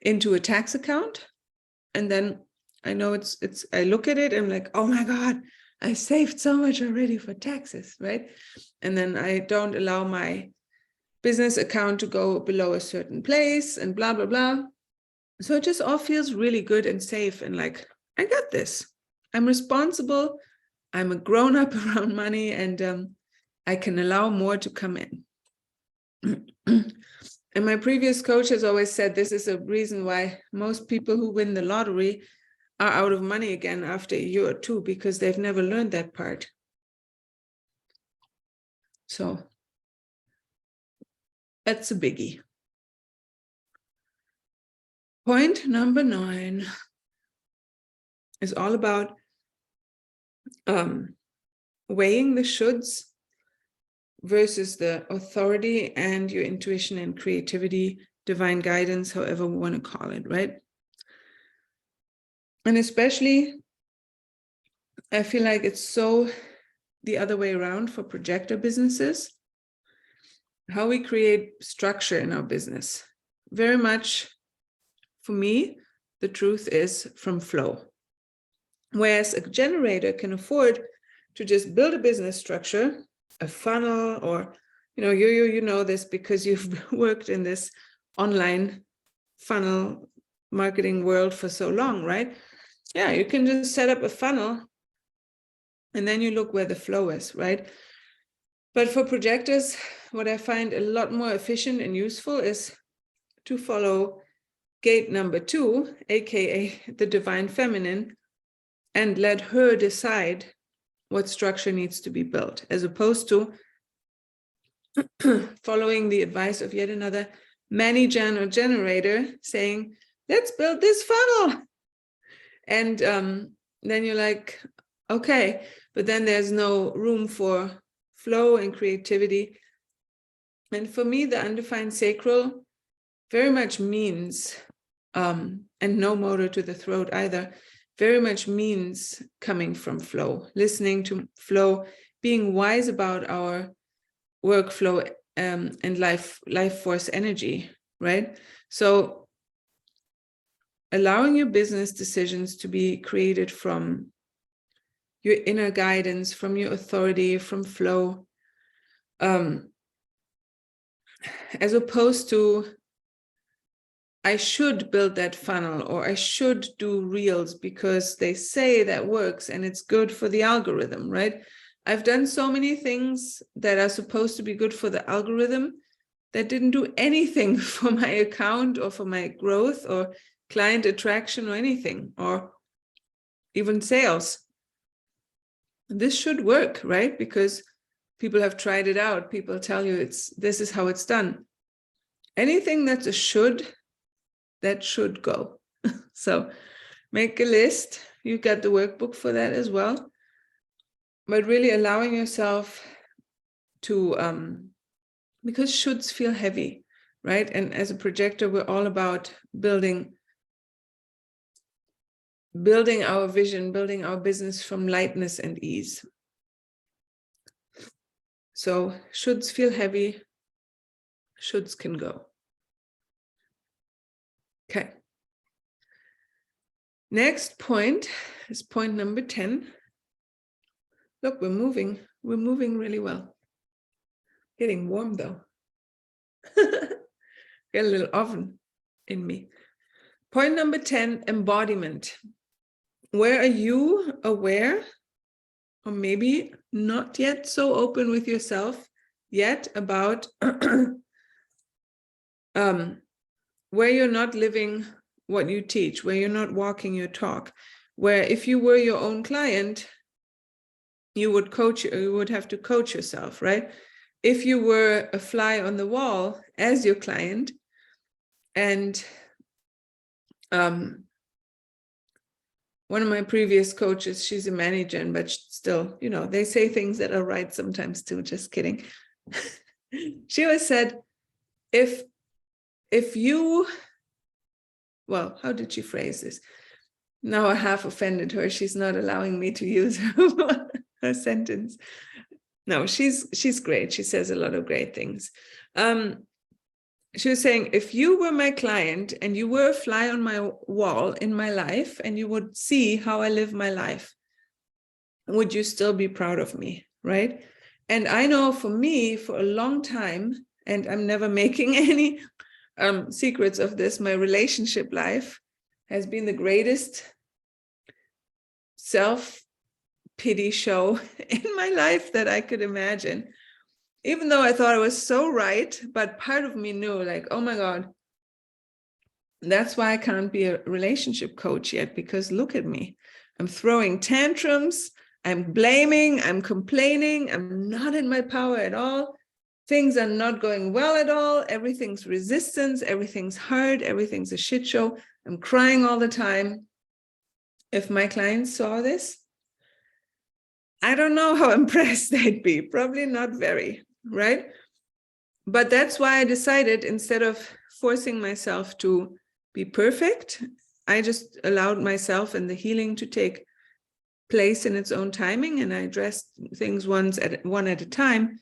into a tax account. And then I know I look at it and I'm like, oh my God, I saved so much already for taxes, right? And then I don't allow my business account to go below a certain place and blah, blah, blah. So it just all feels really good and safe and like, I got this. I'm responsible. I'm a grown-up around money, and I can allow more to come in. And my previous coach has always said this is a reason why most people who win the lottery are out of money again after a year or two, because they've never learned that part. So that's a biggie. Point number 9 is all about weighing the shoulds versus the authority and your intuition and creativity, divine guidance, however we want to call it, right? And especially, I feel like it's so the other way around for projector businesses. How we create structure in our business. Very much, for me, the truth is from flow. Whereas a generator can afford to just build a business structure, a funnel, or, you know this because you've worked in this online funnel marketing world for so long, right? Yeah, you can just set up a funnel and then you look where the flow is, right? But for projectors, what I find a lot more efficient and useful is to follow gate number 2, aka the divine feminine, and let her decide what structure needs to be built, as opposed to following the advice of yet another mani-gen or generator saying, let's build this funnel. And then you're like, okay, but then there's no room for flow and creativity. And for me, the undefined sacral very much means, and no motor to the throat either, very much means coming from flow, listening to flow, being wise about our workflow and life force energy, right? So allowing your business decisions to be created from your inner guidance, from your authority, from flow, as opposed to I should build that funnel, or I should do reels because they say that works and it's good for the algorithm, right? I've done so many things that are supposed to be good for the algorithm that didn't do anything for my account or for my growth or client attraction or anything, or even sales. This should work, right? Because people have tried it out. People tell you this is how it's done. Anything that's a should, that should go. So make a list. You got the workbook for that as well. But really allowing yourself to, because shoulds feel heavy, right? And as a projector, we're all about building our vision, building our business from lightness and ease. So shoulds feel heavy, shoulds can go. Okay. Next point is point number 10. Look, we're moving really well. Getting warm though. Get a little oven in me. Point number 10, embodiment. Where are you aware, or maybe not yet so open with yourself yet about where you're not living what you teach, where you're not walking your talk, where if you were your own client, you would have to coach yourself, right? If you were a fly on the wall as your client, and one of my previous coaches, she's a manager, but still, you know, they say things that are right sometimes too, just kidding. She always said, if you, well, how did she phrase this? Now I have offended her. She's not allowing me to use her sentence. No, she's great. She says a lot of great things. She was saying, if you were my client and you were a fly on my wall in my life and you would see how I live my life, would you still be proud of me, right? And I know for me, for a long time, and I'm never making any secrets of this, my relationship life has been the greatest self-pity show in my life that I could imagine. Even though I thought I was so right, but part of me knew, like, oh my God, that's why I can't be a relationship coach yet, because look at me. I'm throwing tantrums, I'm blaming, I'm complaining, I'm not in my power at all. Things are not going well at all. Everything's resistance, everything's hard, everything's a shit show. I'm crying all the time. If my clients saw this, I don't know how impressed they'd be. Probably not very, right? But that's why I decided, instead of forcing myself to be perfect, I just allowed myself and the healing to take place in its own timing, and I addressed things one at a time.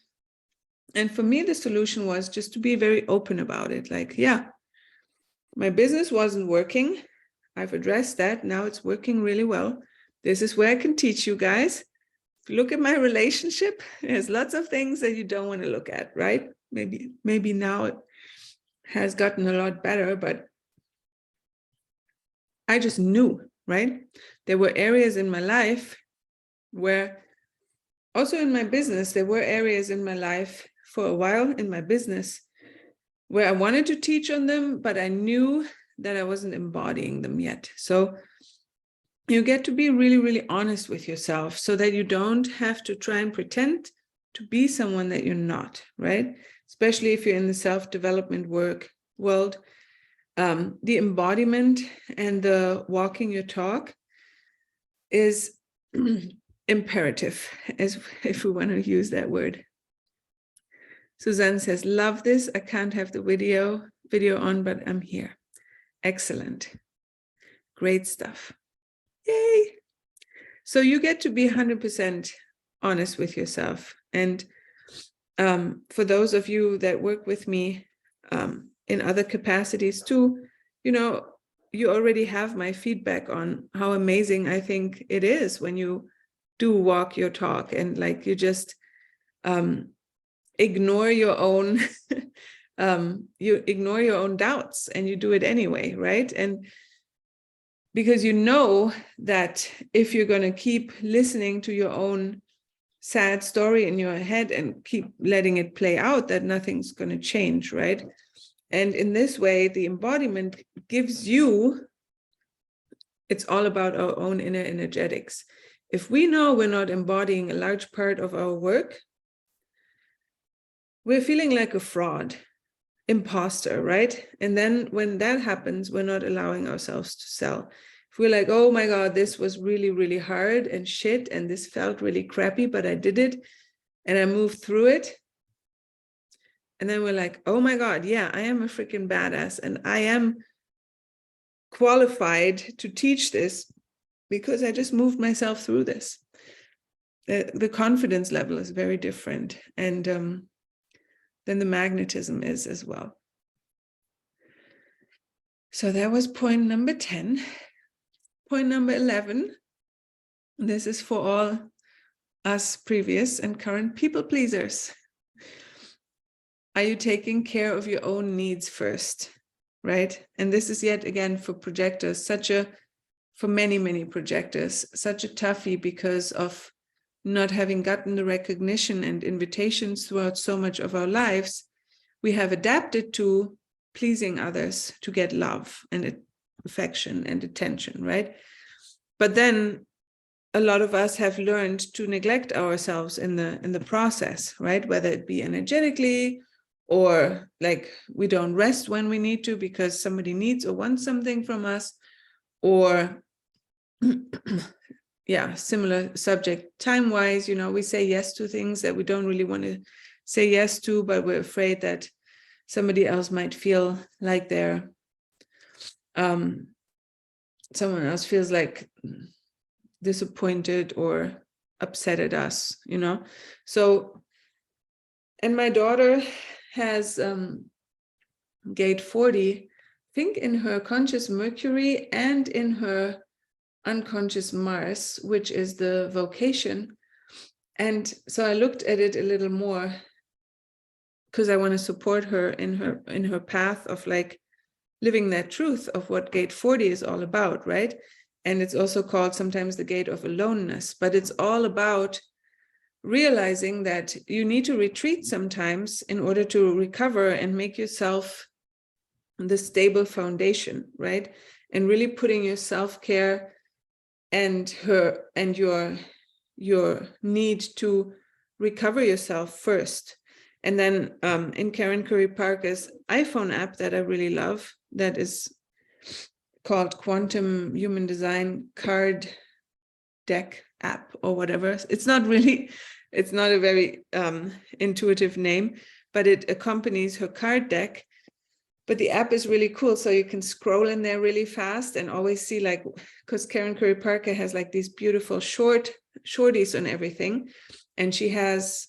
And for me, the solution was just to be very open about it. Like, yeah, my business wasn't working. I've addressed that. Now it's working really well. This is where I can teach you guys. If you look at my relationship, there's lots of things that you don't want to look at, right? Maybe now it has gotten a lot better, but I just knew, right? There were areas in my life where, also in my business, there were areas in my life for a while in my business where I wanted to teach on them, but I knew that I wasn't embodying them yet. So you get to be really, really honest with yourself so that you don't have to try and pretend to be someone that you're not, right? Especially if you're in the self-development world. The embodiment and the walking your talk is imperative, as if we want to use that word. Suzanne says, love this. I can't have the video on, but I'm here. Excellent. Great stuff. Yay. So you get to be 100% honest with yourself. And for those of you that work with me in other capacities too, you know, you already have my feedback on how amazing I think it is when you do walk your talk, and like you just ignore your own doubts and you do it anyway, right? And because you know that if you're going to keep listening to your own sad story in your head and keep letting it play out, that nothing's going to change, right? And in this way, the embodiment gives you, it's all about our own inner energetics. If we know we're not embodying a large part of our work, we're feeling like a fraud, imposter, right? And then when that happens, we're not allowing ourselves to sell. If we're like, oh my God, this was really, really hard and shit, and this felt really crappy, but I did it and I moved through it. And then we're like, oh my God, yeah, I am a freaking badass and I am qualified to teach this because I just moved myself through this. The confidence level is very different. And then the magnetism is as well. So that was point number 10. Point number 11. This is for all us previous and current people pleasers. are you taking care of your own needs first, right? And this is yet again for projectors, for many, many projectors, such a toughie because of not having gotten the recognition and invitations throughout so much of our lives. We have adapted to pleasing others to get love and affection and attention, right? But then a lot of us have learned to neglect ourselves in the process, right? Whether it be energetically, or like we don't rest when we need to because somebody needs or wants something from us, or yeah, similar subject time-wise, we say yes to things that we don't really want to say yes to, but we're afraid that somebody else might feel like someone else feels like disappointed or upset at us, So, and my daughter has gate 40, I think in her conscious Mercury and in her unconscious Mars, which is the vocation. And so I looked at it a little more because I want to support her in her path of like living that truth of what gate 40 is all about, right? And it's also called sometimes the gate of aloneness, but it's all about realizing that you need to retreat sometimes in order to recover and make yourself the stable foundation, right? And really putting your self-care and your need to recover yourself first. And then in Karen Curry Parker's iPhone app that I really love, that is called Quantum Human Design Card Deck app or whatever. It's not a very intuitive name, but it accompanies her card deck. But the app is really cool. So you can scroll in there really fast and always see, like, because Karen Curry Parker has like these beautiful shorties on everything. And she has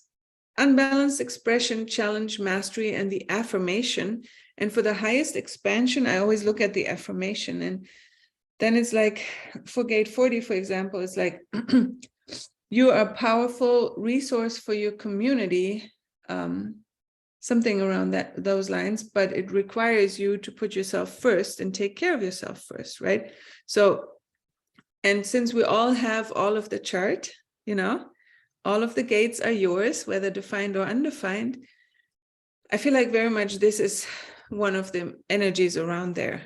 unbalanced expression, challenge, mastery, and the affirmation. And for the highest expansion, I always look at the affirmation. And then it's like, for gate 40, for example, it's like, you are a powerful resource for your community, something around those lines, but it requires you to put yourself first and take care of yourself first, right? So, and since we all have all of the chart, all of the gates are yours, whether defined or undefined. I feel like very much this is one of the energies around there,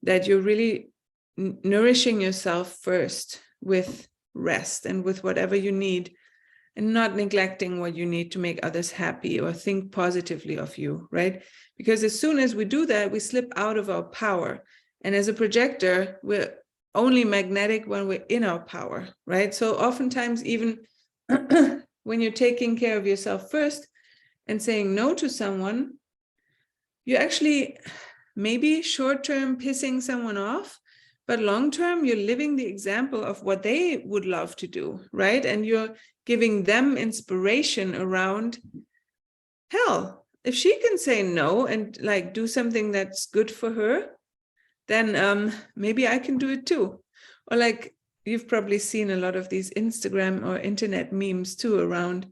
that you're really nourishing yourself first with rest and with whatever you need, and not neglecting what you need to make others happy or think positively of you, right? Because as soon as we do that, we slip out of our power. And as a projector, we're only magnetic when we're in our power, right? So oftentimes, even when you're taking care of yourself first and saying no to someone, you're actually maybe short-term pissing someone off, but long-term, you're living the example of what they would love to do, right? And you're giving them inspiration around, hell, if she can say no and like do something that's good for her, then maybe I can do it too. Or like, you've probably seen a lot of these Instagram or internet memes too around,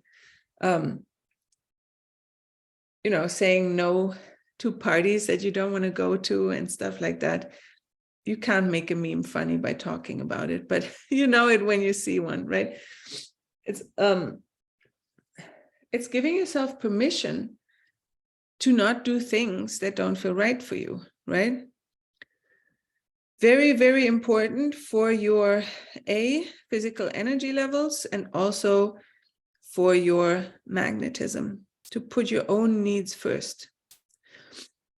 saying no to parties that you don't want to go to and stuff like that. You can't make a meme funny by talking about it, but you know it when you see one, right? It's giving yourself permission to not do things that don't feel right for you, right? Very, very important for your physical energy levels, and also for your magnetism, to put your own needs first.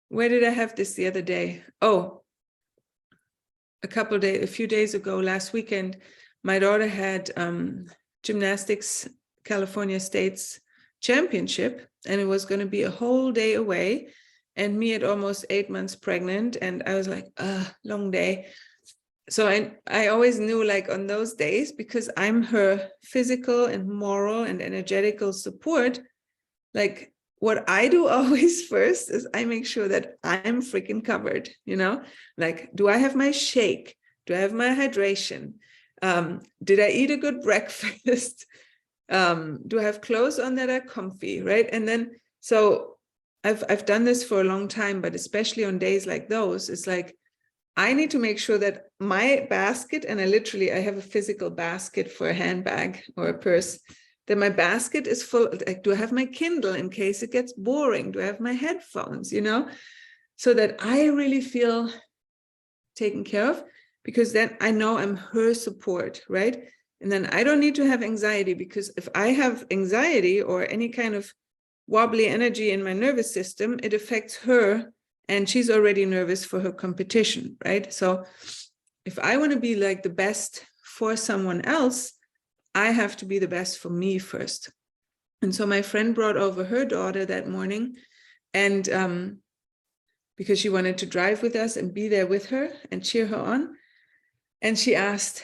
Where did I have this the other day? Oh, a few days ago, last weekend, my daughter had gymnastics California State's championship, and it was going to be a whole day away, and me at almost 8 months pregnant, and I was like, long day. So I always knew, like, on those days, because I'm her physical and moral and energetical support, like, what I do always first is I make sure that I'm freaking covered, like, do I have my shake? Do I have my hydration? Did I eat a good breakfast? Do I have clothes on that are comfy, right? And then, so I've done this for a long time, but especially on days like those, it's like, I need to make sure that my basket, and I have a physical basket for a handbag or a purse, that my basket is full. Like, do I have my Kindle in case it gets boring? Do I have my headphones, so that I really feel taken care of, because then I know I'm her support, right? And then I don't need to have anxiety, because if I have anxiety or any kind of wobbly energy in my nervous system, it affects her, and she's already nervous for her competition, right? So if I want to be like the best for someone else, I have to be the best for me first. And so my friend brought over her daughter that morning, and because she wanted to drive with us and be there with her and cheer her on. And she asked,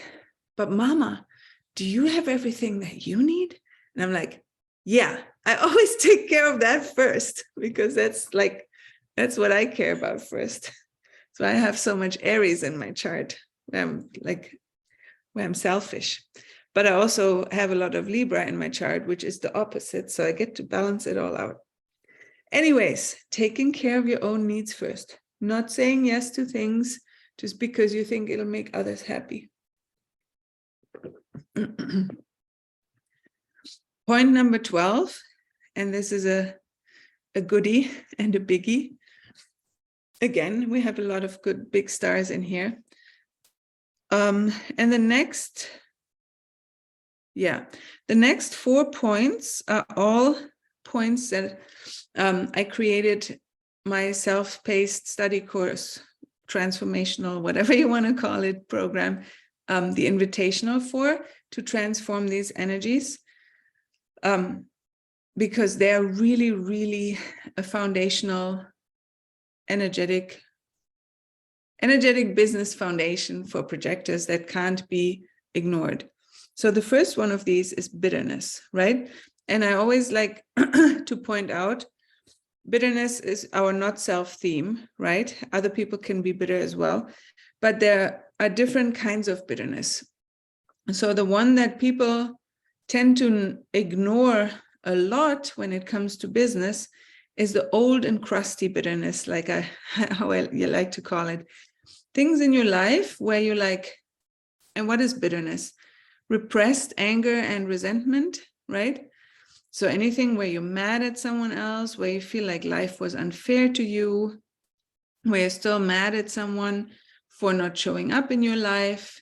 but Mama, do you have everything that you need? And I'm like, yeah, I always take care of that first, because that's what I care about first. So I have so much Aries in my chart, where I'm selfish. But I also have a lot of Libra in my chart, which is the opposite. So I get to balance it all out. Anyways, taking care of your own needs first, not saying yes to things just because you think it'll make others happy. Point number 12, and this is a goodie and a biggie. Again, we have a lot of good big stars in here. And the next 4 points are all points that I created my self-paced study course, transformational, whatever you want to call it, program, the invitational for, to transform these energies, because they're really, really a foundational, energetic business foundation for projectors that can't be ignored. So the first one of these is bitterness, right? And I always like to point out, bitterness is our not self theme, right? Other people can be bitter as well, but there are different kinds of bitterness. So the one that people tend to ignore a lot when it comes to business is the old and crusty bitterness, how you like to call it. Things in your life where you're like, and what is bitterness? Repressed anger and resentment, right? So anything where you're mad at someone else, where you feel like life was unfair to you, where you're still mad at someone for not showing up in your life,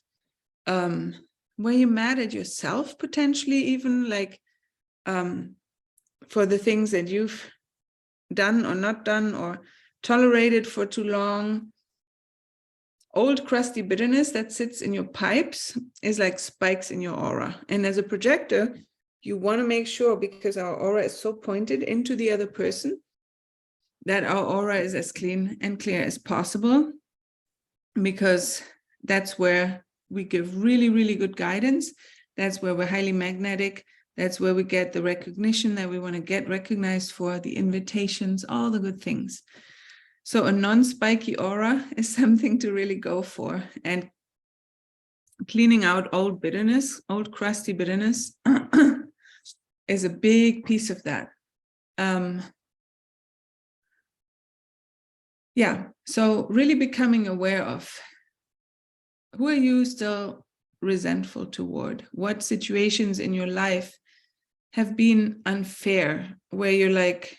where you're mad at yourself, potentially even, for the things that you've done or not done or tolerated for too long. Old crusty bitterness that sits in your pipes is like spikes in your aura. And as a projector, you want to make sure, because our aura is so pointed into the other person, that our aura is as clean and clear as possible, because that's where we give really, really good guidance. That's where we're highly magnetic. That's where we get the recognition that we want to get recognized for, the invitations, all the good things. So a non-spiky aura is something to really go for. And cleaning out old bitterness, old crusty bitterness, is a big piece of that. So really becoming aware of, who are you still resentful toward? What situations in your life have been unfair, where you're like,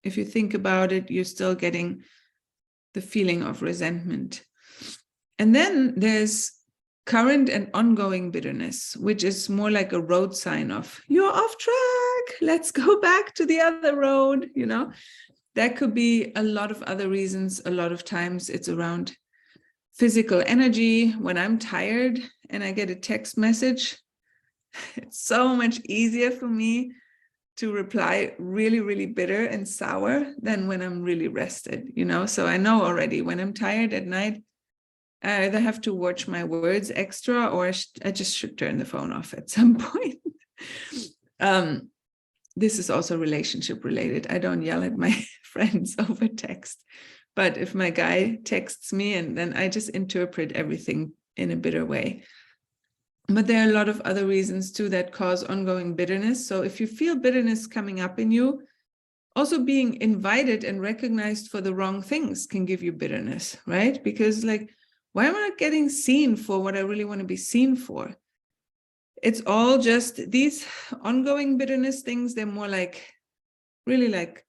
if you think about it, you're still getting the feeling of resentment. And then there's current and ongoing bitterness, which is more like a road sign of, you're off track, let's go back to the other road, That could be a lot of other reasons. A lot of times it's around physical energy. When I'm tired and I get a text message, it's so much easier for me to reply really, really bitter and sour than when I'm really rested, So I know already when I'm tired at night, I either have to watch my words extra, or I just should turn the phone off at some point. This is also relationship related. I don't yell at my friends over text, but if my guy texts me, and then I just interpret everything in a bitter way. But there are a lot of other reasons too that cause ongoing bitterness. So if you feel bitterness coming up in you, also being invited and recognized for the wrong things can give you bitterness, right? Because like, why am I not getting seen for what I really want to be seen for? It's all just these ongoing bitterness things. They're more like, really like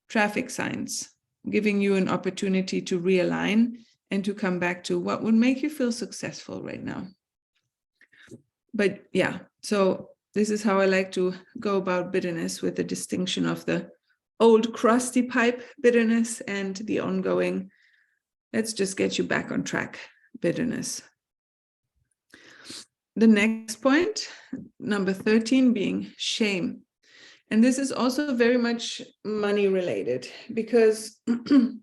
traffic signs, giving you an opportunity to realign and to come back to what would make you feel successful right now. But yeah, so this is how I like to go about bitterness, with the distinction of the old crusty pipe bitterness and the ongoing, let's just get you back on track bitterness. The next point, number 13, being shame. And this is also very much money related, because no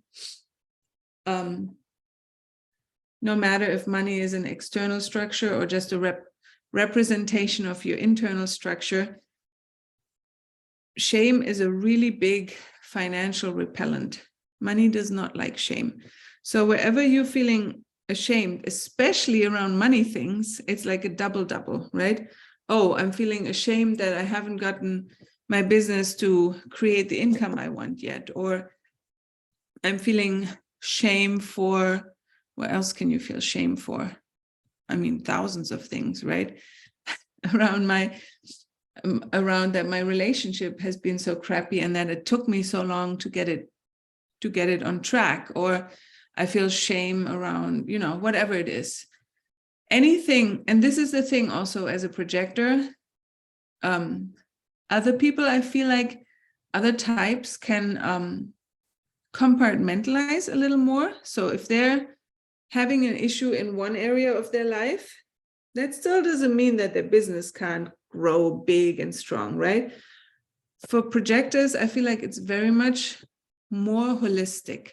matter if money is an external structure or just a representation of your internal structure, shame is a really big financial repellent. Money does not like shame. So wherever you're feeling ashamed, especially around money things, it's like a double, right? Oh, I'm feeling ashamed that I haven't gotten my business to create the income I want yet. Or I'm feeling shame for, what else can you feel shame for? I mean, thousands of things, right? around that my relationship has been so crappy and that it took me so long to get it on track. Or I feel shame around, whatever it is. Anything, and this is the thing also as a projector, other people, I feel like other types can compartmentalize a little more. So if they're having an issue in one area of their life, that still doesn't mean that their business can't grow big and strong, right? For projectors, I feel like it's very much more holistic,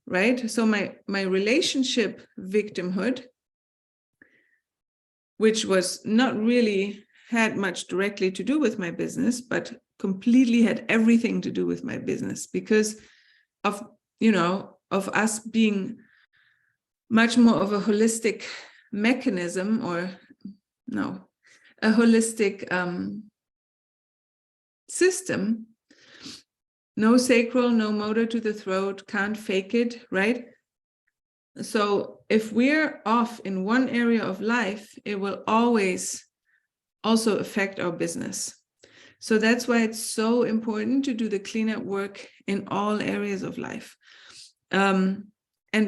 right? So my relationship victimhood, which was not really had much directly to do with my business, but completely had everything to do with my business, because of us being much more of a holistic mechanism, or no, a holistic system. No sacral, no motor to the throat, can't fake it, right? So if we're off in one area of life, it will always also affect our business. So that's why it's so important to do the cleanup work in all areas of life. And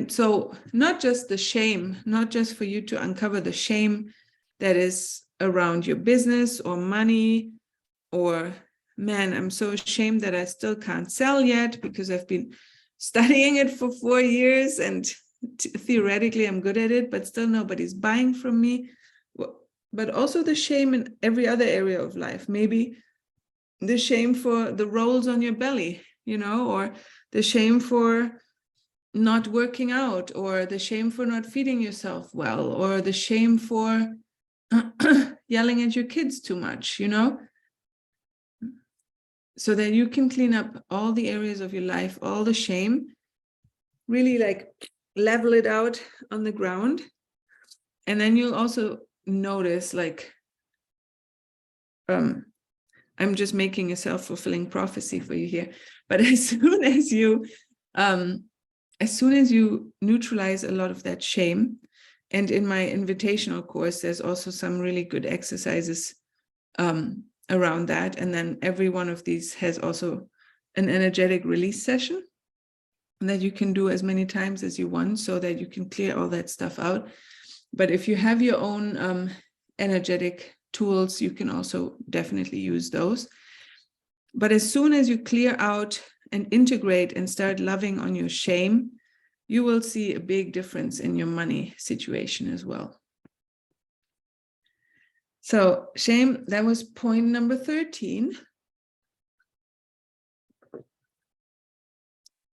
so not just the shame, not just for you to uncover the shame that is around your business or money, or, man, I'm so ashamed that I still can't sell yet because I've been studying it for 4 years and theoretically I'm good at it, but still nobody's buying from me. But also the shame in every other area of life. Maybe the shame for the rolls on your belly, or the shame for not working out, or the shame for not feeding yourself well, or the shame for yelling at your kids too much, so that you can clean up all the areas of your life, all the shame, really like level it out on the ground. And then you'll also notice, like, I'm just making a self-fulfilling prophecy for you here, but as soon as you neutralize a lot of that shame, and in my invitational course, there's also some really good exercises around that. And then every one of these has also an energetic release session that you can do as many times as you want, so that you can clear all that stuff out. But if you have your own energetic tools, you can also definitely use those. But as soon as you clear out and integrate and start loving on your shame, you will see a big difference in your money situation as well. So shame, that was point number 13.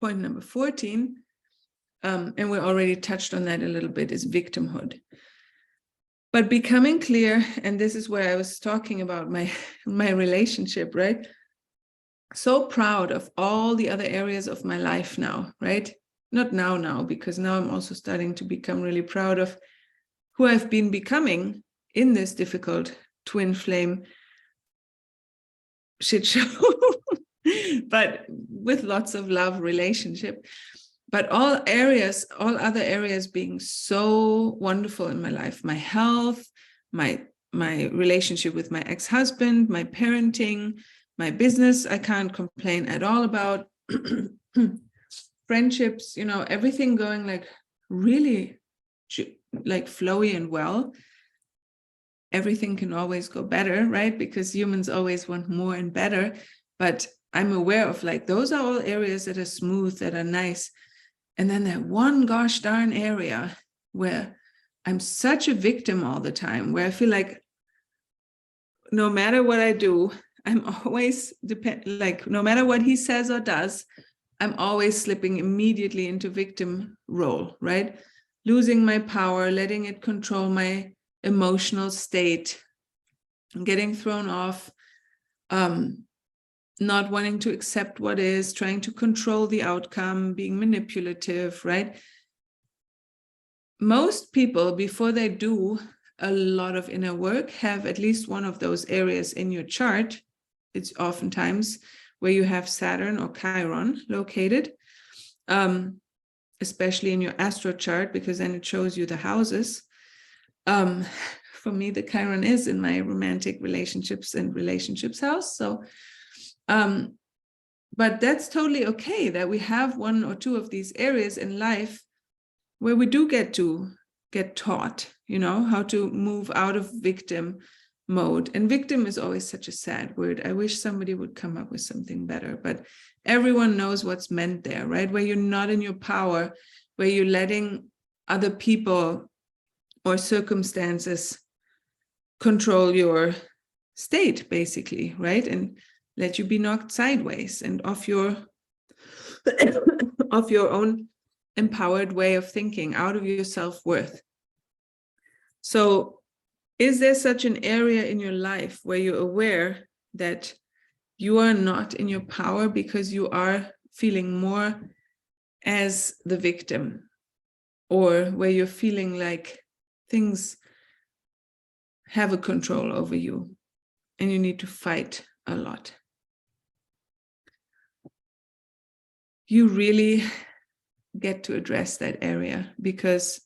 Point number 14, and we already touched on that a little bit, is victimhood. But becoming clear, and this is where I was talking about my relationship, right? So proud of all the other areas of my life now, right? Not now, because now I'm also starting to become really proud of who I've been becoming in this difficult twin flame shit show but with lots of love relationship. But all other areas being so wonderful in my life, my health, my relationship with my ex-husband, my parenting, my business, I can't complain at all about. Friendships, everything going like really like flowy and well. Everything can always go better, right? Because humans always want more and better. But I'm aware of like, those are all areas that are smooth, that are nice. And then that one gosh darn area where I'm such a victim all the time, where I feel like no matter what I do, I'm always no matter what he says or does, I'm always slipping immediately into victim role, right? Losing my power, letting it control my emotional state, getting thrown off, not wanting to accept what is, trying to control the outcome, being manipulative, right? Most people, before they do a lot of inner work, have at least one of those areas in your chart. It's oftentimes where you have Saturn or Chiron located, especially in your astro chart, because then it shows you the houses. For me, the Chiron is in my romantic relationships and relationships house. So, but that's totally okay that we have one or two of these areas in life where we do get taught, how to move out of victim mode. And victim is always such a sad word. I wish somebody would come up with something better, but everyone knows what's meant there, right? Where you're not in your power, where you're letting other people or circumstances control your state, basically, right? And let you be knocked sideways and off your own empowered way of thinking, out of your self-worth. So is there such an area in your life where you're aware that you are not in your power because you are feeling more as the victim, or where you're feeling like things have a control over you and you need to fight a lot? You really get to address that area, because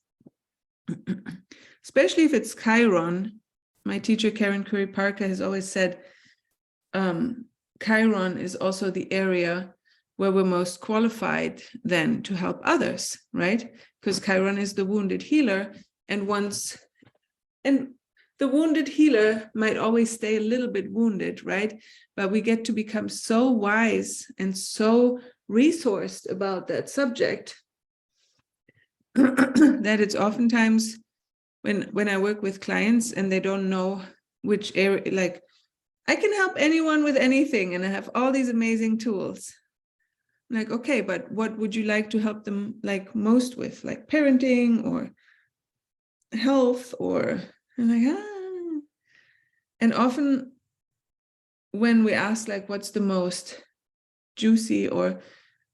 especially if it's Chiron, my teacher Karen Curry Parker has always said Chiron is also the area where we're most qualified then to help others, right? Because Chiron is the wounded healer, and the wounded healer might always stay a little bit wounded, right? But we get to become so wise and so resourced about that subject that it's oftentimes when I work with clients and they don't know which area, like, I can help anyone with anything and I have all these amazing tools. I'm like, okay, but what would you like to help them like most with, like parenting or health, or I'm like, And often when we ask like, what's the most juicy or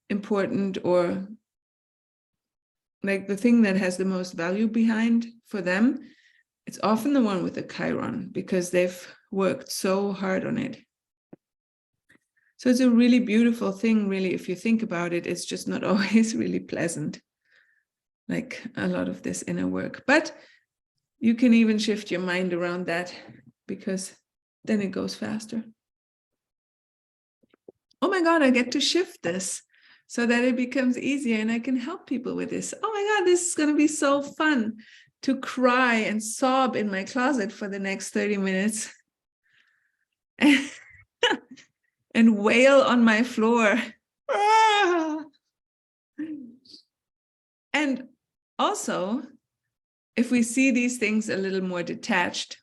important, or like the thing that has the most value behind for them, it's often the one with the Chiron, because they've worked so hard on it. So it's a really beautiful thing, really, if you think about it. It's just not always really pleasant, like a lot of this inner work. But you can even shift your mind around that, because then it goes faster. Oh my God, I get to shift this so that it becomes easier and I can help people with this. Oh my God, this is going to be so fun to cry and sob in my closet for the next 30 minutes and wail on my floor. And also, if we see these things a little more detached,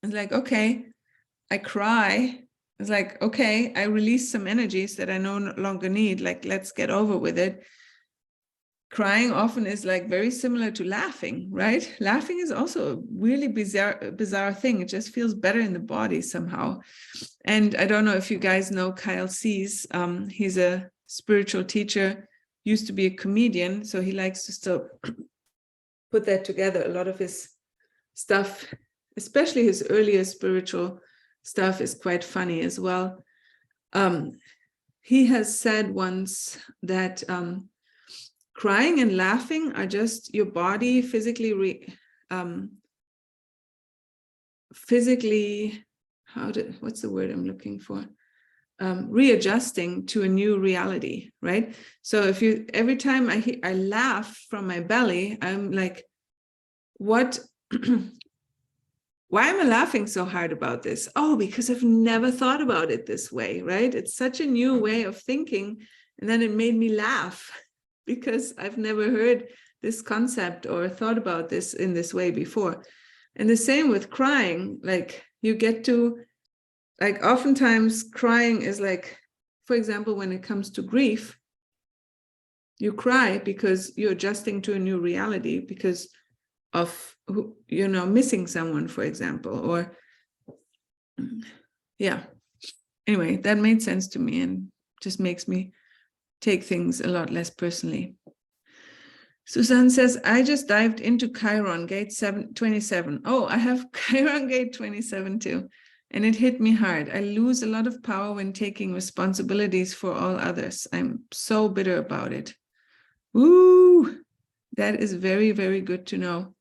it's like, okay, I cry. It's like, okay, I release some energies that I no longer need. Like, let's get over with it. Crying often is like very similar to laughing, right? Laughing is also a really bizarre thing. It just feels better in the body somehow. And I don't know if you guys know Kyle Cease. He's a spiritual teacher, used to be a comedian. So he likes to still put that together. A lot of his stuff, especially his earlier spiritual stuff, is quite funny as well. he has said once that crying and laughing are just your body physically what's the word I'm looking for? Readjusting to a new reality, right? So if you, every time I laugh from my belly, I'm like, what? Why am I laughing so hard about this? Oh, because I've never thought about it this way, right? It's such a new way of thinking. And then it made me laugh because I've never heard this concept or thought about this in this way before. And the same with crying, like you get to, like oftentimes crying is like, for example, when it comes to grief, you cry because you're adjusting to a new reality because of, you know, missing someone, for example, or yeah. Anyway, that made sense to me and just makes me take things a lot less personally. Suzanne says, I just dived into Chiron gate 27. Oh, I have Chiron gate 27 too. And it hit me hard. I lose a lot of power when taking responsibilities for all others. I'm so bitter about it. Ooh, that is very, very good to know.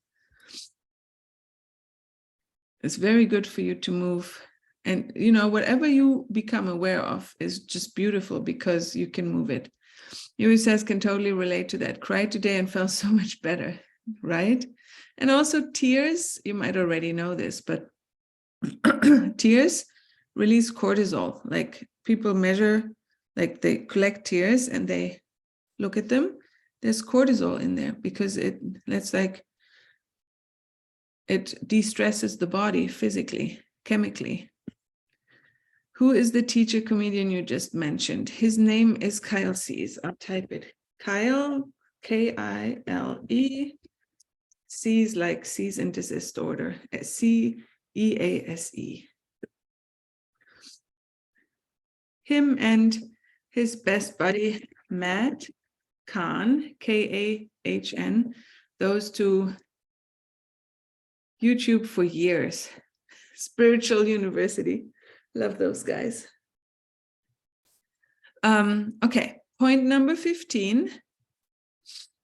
It's very good for you to move. And, you know, whatever you become aware of is just beautiful because you can move it. Yuri says, can totally relate to that. Cried today and felt so much better, right? And also tears, you might already know this, but tears release cortisol. Like people measure, like they collect tears and they look at them. There's cortisol in there because it's like, it de-stresses the body physically, chemically. Who is the teacher comedian you just mentioned? His name is Kyle Cease. I'll type it. Kyle, K-I-L-E, Cease like cease and desist order, C-E-A-S-E. Him and his best buddy, Matt Kahn, K-A-H-N, those two, YouTube for years. Spiritual University. Love those guys. Okay, point number 15.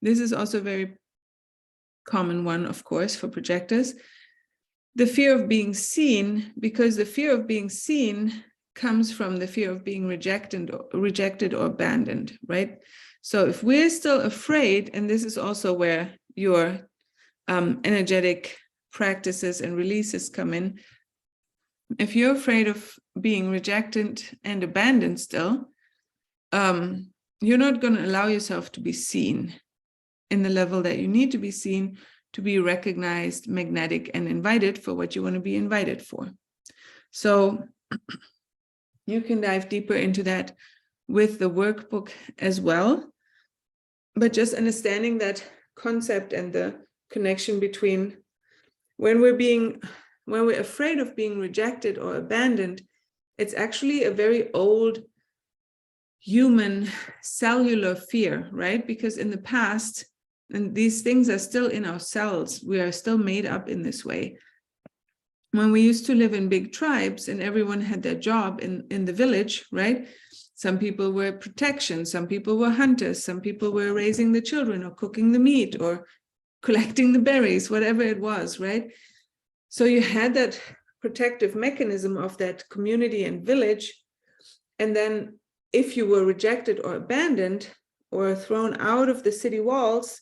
This is also a very common one, of course, for projectors. The fear of being seen, because the fear of being seen comes from the fear of being rejected or abandoned, right? So if we're still afraid, and this is also where your energetic practices and releases come in. If you're afraid of being rejected and abandoned still, you're not going to allow yourself to be seen in the level that you need to be seen, to be recognized, magnetic, and invited for what you want to be invited for. So you can dive deeper into that with the workbook as well. But just understanding that concept and the connection between when we're afraid of being rejected or abandoned, it's actually a very old human cellular fear, right? Because in the past, and these things are still in our cells, we are still made up in this way. When we used to live in big tribes and everyone had their job in the village, right? Some people were protection, some people were hunters, some people were raising the children or cooking the meat or collecting the berries, whatever it was, right? So you had that protective mechanism of that community and village. And then if you were rejected or abandoned or thrown out of the city walls,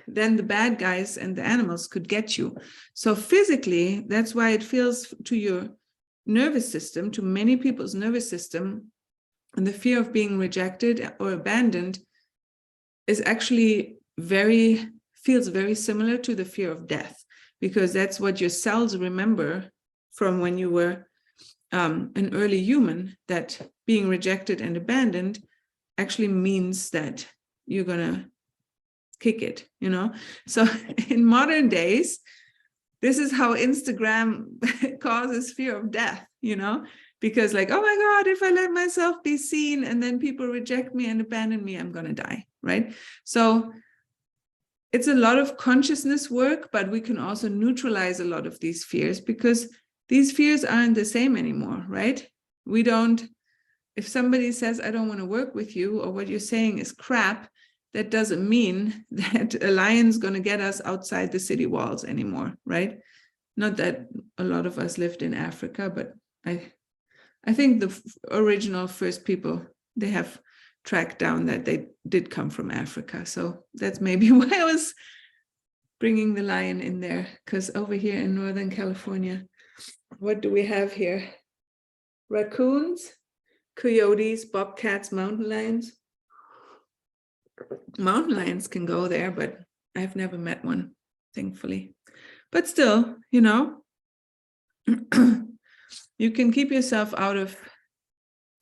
then the bad guys and the animals could get you. So physically, that's why it feels to your nervous system, to many people's nervous system, and the fear of being rejected or abandoned is actually feels very similar to the fear of death, because that's what your cells remember from when you were an early human, that being rejected and abandoned actually means that you're gonna kick it, you know? So in modern days, this is how Instagram causes fear of death, you know? Because like, oh my God, if I let myself be seen and then people reject me and abandon me, I'm gonna die, right? So it's a lot of consciousness work, but we can also neutralize a lot of these fears because these fears aren't the same anymore, right? We don't if somebody says, I don't want to work with you, or what you're saying is crap, that doesn't mean that a lion's going to get us outside the city walls anymore, right? Not that a lot of us lived in Africa, but I think the original first people, they have tracked down that they did come from Africa. So that's maybe why I was bringing the lion in there, because over here in Northern California, what do we have here? Raccoons, coyotes, bobcats, mountain lions. Mountain lions can go there, but I've never met one, thankfully. But still, you know, you can keep yourself out of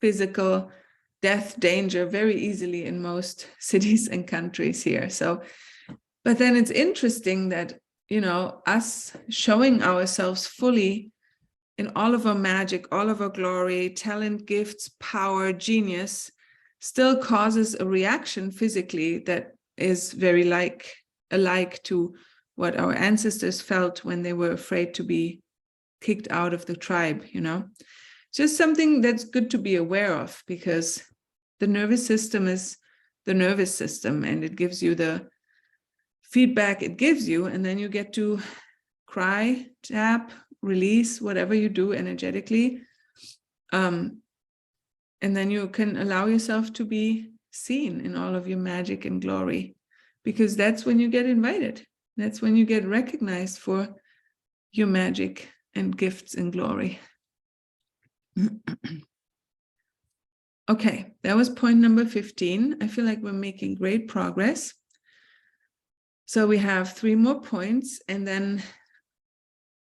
physical death danger very easily in most cities and countries here. So, but then it's interesting that, you know, us showing ourselves fully in all of our magic, all of our glory, talent, gifts, power, genius, still causes a reaction physically that is very alike to what our ancestors felt when they were afraid to be kicked out of the tribe, you know. Just something that's good to be aware of, because the nervous system is the nervous system, and it gives you the feedback it gives you, and then you get to cry, tap, release, whatever you do energetically. And then you can allow yourself to be seen in all of your magic and glory, because that's when you get invited. That's when you get recognized for your magic and gifts and glory. Okay, that was point number 15. I feel like we're making great progress. So we have 3 more points, and then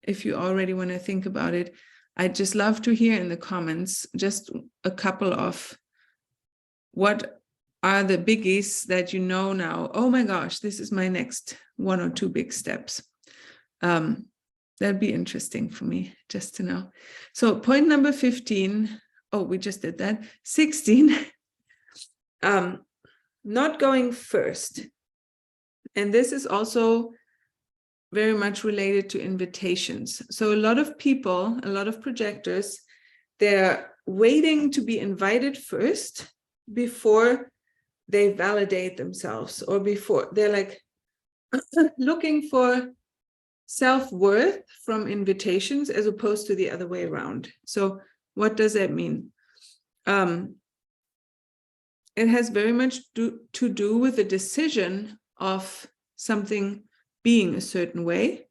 if you already want to think about it, I'd just love to hear in the comments just a couple of what are the biggies that you know now. Oh my gosh, this is my next 1 or 2 big steps. That'd be interesting for me just to know. So point number 15, oh, we just did that. 16, not going first. And this is also very much related to invitations. So a lot of people, a lot of projectors, they're waiting to be invited first before they validate themselves, or before they're like looking for self-worth from invitations as opposed to the other way around. So what does that mean? It has very much to do with the decision of something being a certain way,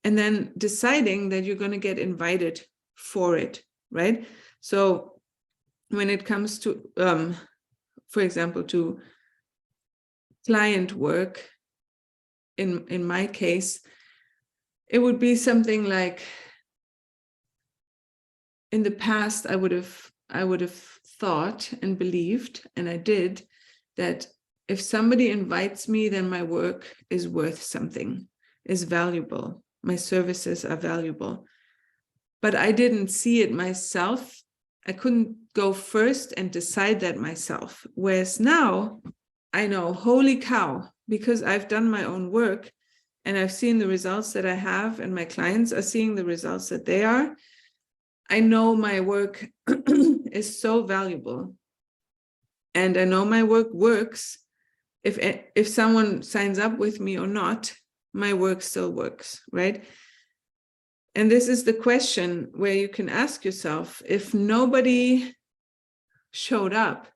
and then deciding that you're going to get invited for it, right? So when it comes to, for example, to client work, in my case, it would be something like, in the past, I would have thought and believed, and I did, that if somebody invites me, then my work is worth something, is valuable. My services are valuable. But I didn't see it myself. I couldn't go first and decide that myself. Whereas now I know, holy cow, because I've done my own work and I've seen the results that I have, and my clients are seeing the results that they are. I know my work is so valuable. And I know my work works. If someone signs up with me or not, my work still works, right? And this is the question where you can ask yourself, if nobody showed up,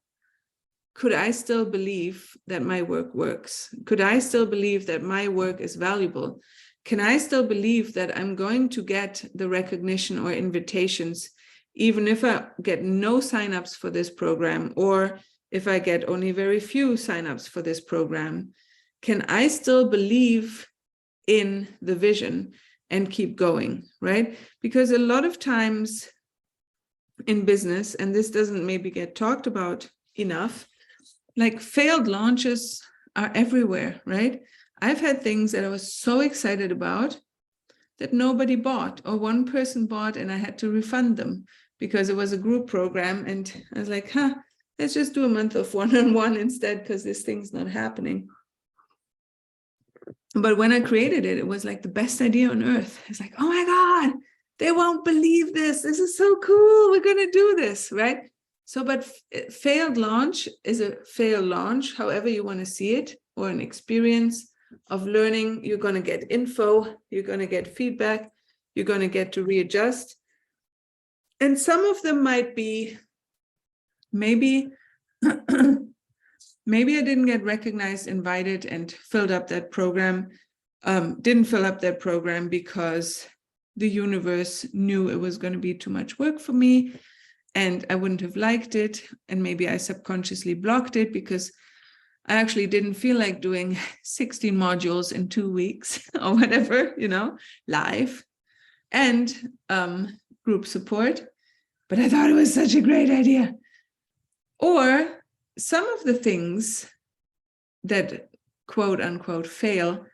could I still believe that my work works? Could I still believe that my work is valuable? Can I still believe that I'm going to get the recognition or invitations, even if I get no signups for this program, or if I get only very few signups for this program? Can I still believe in the vision and keep going, right? Because a lot of times in business, and this doesn't maybe get talked about enough, like failed launches are everywhere, right? I've had things that I was so excited about that nobody bought, or one person bought and I had to refund them because it was a group program. And I was like, let's just do a month of one-on-one instead, because this thing's not happening. But when I created it, it was like the best idea on earth. It's like, oh my God, they won't believe this. This is so cool. We're going to do this, right? So, but failed launch is a failed launch, however you want to see it, or an experience of learning. You're going to get info, you're going to get feedback, you're going to get to readjust. And some of them might be, maybe maybe I didn't get recognized, invited, and filled up that program. Didn't fill up that program because the universe knew it was going to be too much work for me and I wouldn't have liked it. And maybe I subconsciously blocked it because I actually didn't feel like doing 16 modules in 2 weeks or whatever, live and group support. But I thought it was such a great idea. Or some of the things that quote unquote fail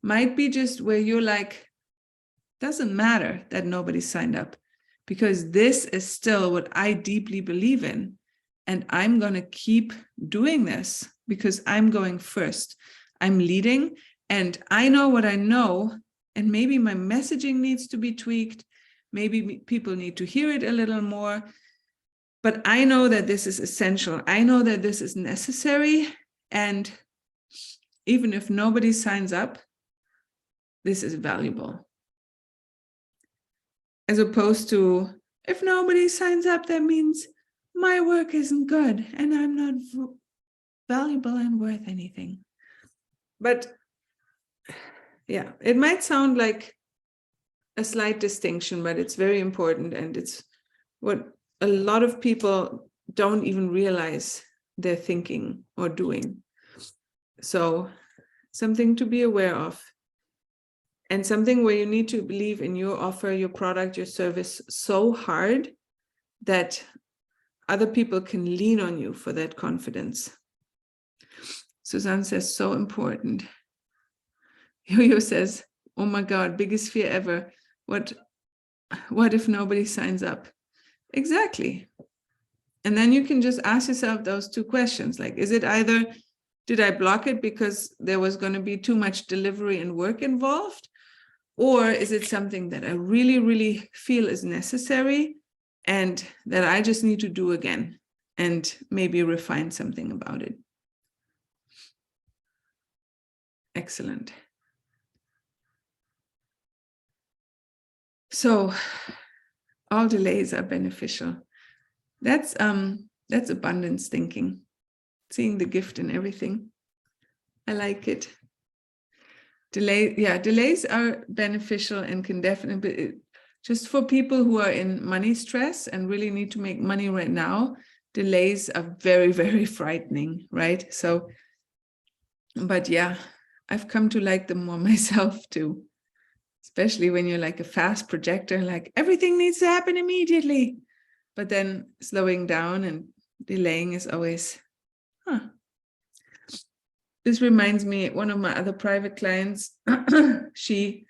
might be just where you're like, doesn't matter that nobody signed up, because this is still what I deeply believe in. And I'm going to keep doing this because I'm going first. I'm leading and I know what I know. And maybe my messaging needs to be tweaked. Maybe people need to hear it a little more. But I know that this is essential. I know that this is necessary. And even if nobody signs up, this is valuable. As opposed to, if nobody signs up, that means my work isn't good and I'm not valuable and worth anything. But yeah, it might sound like a slight distinction, but it's very important. And it's what a lot of people don't even realize they're thinking or doing. So something to be aware of. And something where you need to believe in your offer, your product, your service so hard that other people can lean on you for that confidence. Suzanne says, so important. Yo-Yo says, oh my God, biggest fear ever. What if nobody signs up? Exactly. And then you can just ask yourself those two questions. Like, is it either, did I block it because there was going to be too much delivery and work involved? Or is it something that I really, really feel is necessary and that I just need to do again and maybe refine something about it? Excellent. So all delays are beneficial. That's abundance thinking, seeing the gift in everything. I like it. Delays are beneficial and can definitely, just for people who are in money stress and really need to make money right now, delays are very, very frightening, right? So, but yeah, I've come to like them more myself too, especially when you're like a fast projector, like everything needs to happen immediately. But then slowing down and delaying is always, This reminds me, one of my other private clients, she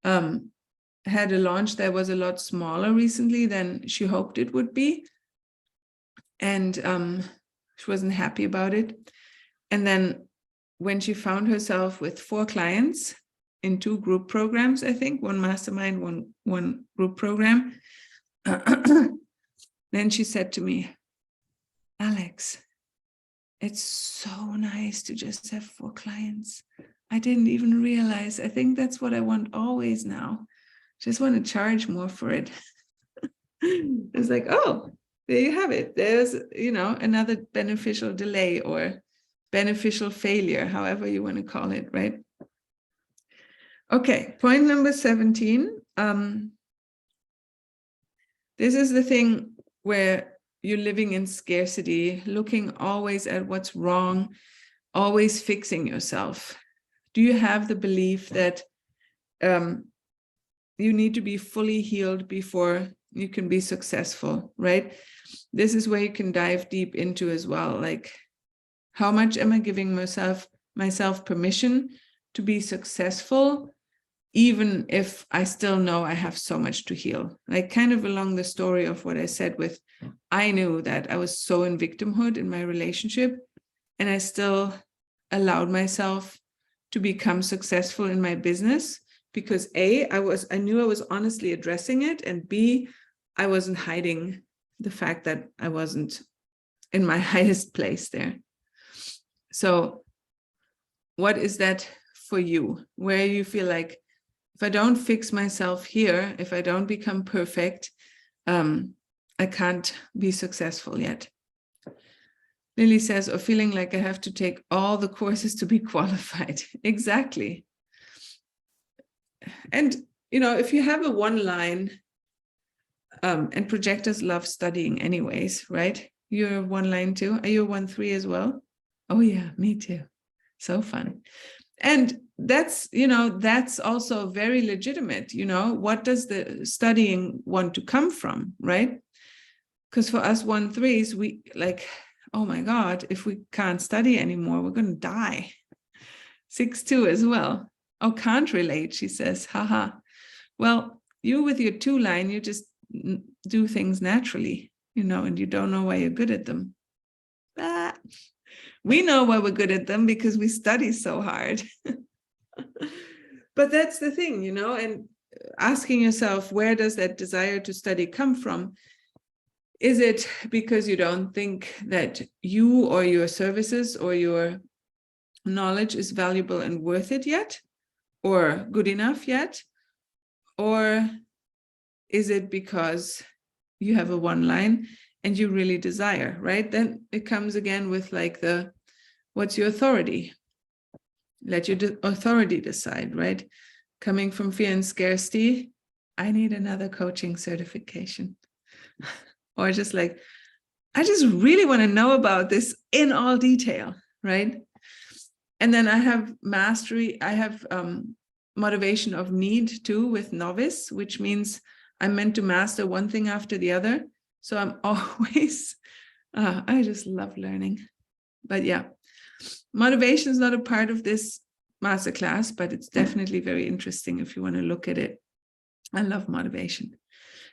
had a launch that was a lot smaller recently than she hoped it would be. And she wasn't happy about it. And then when she found herself with 4 clients in 2 group programs, I think, one mastermind, one group program, then she said to me, Alex, it's so nice to just have 4 clients. I didn't even realize. I think that's what I want always now. Just want to charge more for it. It's like, oh, there you have it. There's, another beneficial delay or beneficial failure, however you want to call it, right? Okay, point number 17. This is the thing where you're living in scarcity, looking always at what's wrong, always fixing yourself. Do you have the belief that you need to be fully healed before you can be successful, right? This is where you can dive deep into as well. Like, how much am I giving myself permission to be successful, even if I still know I have so much to heal? Like, kind of along the story of what I said with, I knew that I was so in victimhood in my relationship, and I still allowed myself to become successful in my business because A, I knew I was honestly addressing it, and B, I wasn't hiding the fact that I wasn't in my highest place there. So what is that for you? Where you feel like, if I don't fix myself here, if I don't become perfect, I can't be successful yet. Lily says, or feeling like I have to take all the courses to be qualified. Exactly. And, you know, if you have a one line, and projectors love studying anyways, right? You're one line too. Are you a 1-3 as well? Oh yeah, me too. So fun. And that's, you know, that's also very legitimate. You know, what does the studying want to come from, right? Because for us 1-3s, we like, oh my God, if we can't study anymore, we're going to die. 6-2 as well. Oh, can't relate, she says. Haha. Well, you with your 2 line, you just do things naturally, you know, and you don't know why you're good at them. We know why we're good at them because we study so hard. But that's the thing, you know, and asking yourself, where does that desire to study come from? Is it because you don't think that you or your services or your knowledge is valuable and worth it yet, or good enough yet? Or is it because you have a one line and you really desire, right? Then it comes again with like what's your authority? Let your authority decide, right? Coming from fear and scarcity, I need another coaching certification. Or just like, I just really want to know about this in all detail, right? And then I have mastery, I have motivation of need too with novice, which means I'm meant to master one thing after the other. So I'm always, I just love learning. But yeah, motivation is not a part of this masterclass, but it's definitely very interesting if you want to look at it. I love motivation.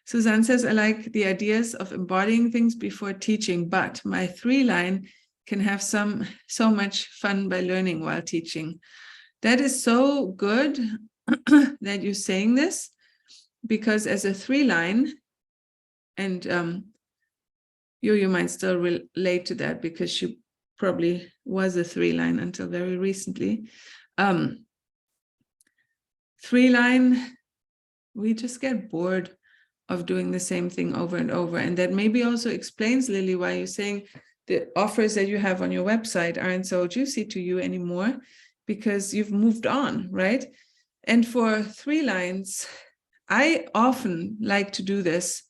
Suzanne says, I like the ideas of embodying things before teaching, but my 3 line can have so much fun by learning while teaching. That is so good that you're saying this, because as a 3 line, and you might still relate to that because she probably was a 3 line until very recently. 3 line, we just get bored of doing the same thing over and over. And that maybe also explains, Lily, why you're saying the offers that you have on your website aren't so juicy to you anymore, because you've moved on, right? And for 3 lines, I often like to do this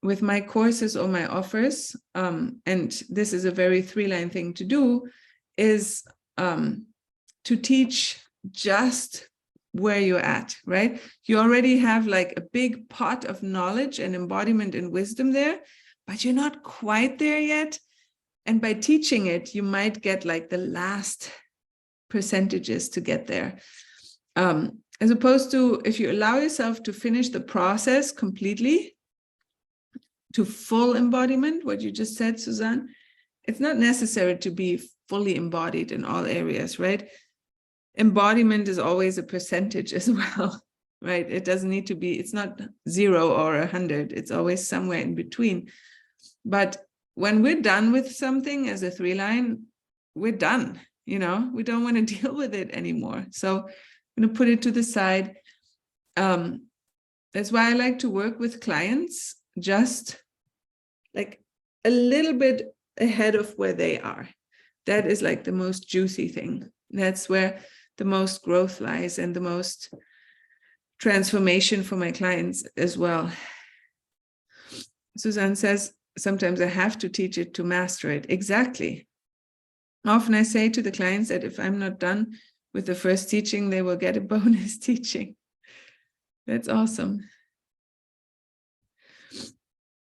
with my courses or my offers. And this is a very 3 line thing to do, is to teach just where you're at, right? You already have like a big pot of knowledge and embodiment and wisdom there, but you're not quite there yet. And by teaching it, you might get like the last percentages to get there. As opposed to if you allow yourself to finish the process completely to full embodiment, what you just said, Suzanne, it's not necessary to be fully embodied in all areas, right? Embodiment is always a percentage as well, right? It doesn't need to be, it's not 0 or 100. It's always somewhere in between. But when we're done with something as a 3 line, we're done, you know, we don't want to deal with it anymore. So I'm going to put it to the side. That's why I like to work with clients just like a little bit ahead of where they are. That is like the most juicy thing. That's where the most growth lies and the most transformation for my clients as well. Suzanne says, sometimes I have to teach it to master it. Exactly. Often I say to the clients that if I'm not done with the first teaching, they will get a bonus teaching. That's awesome.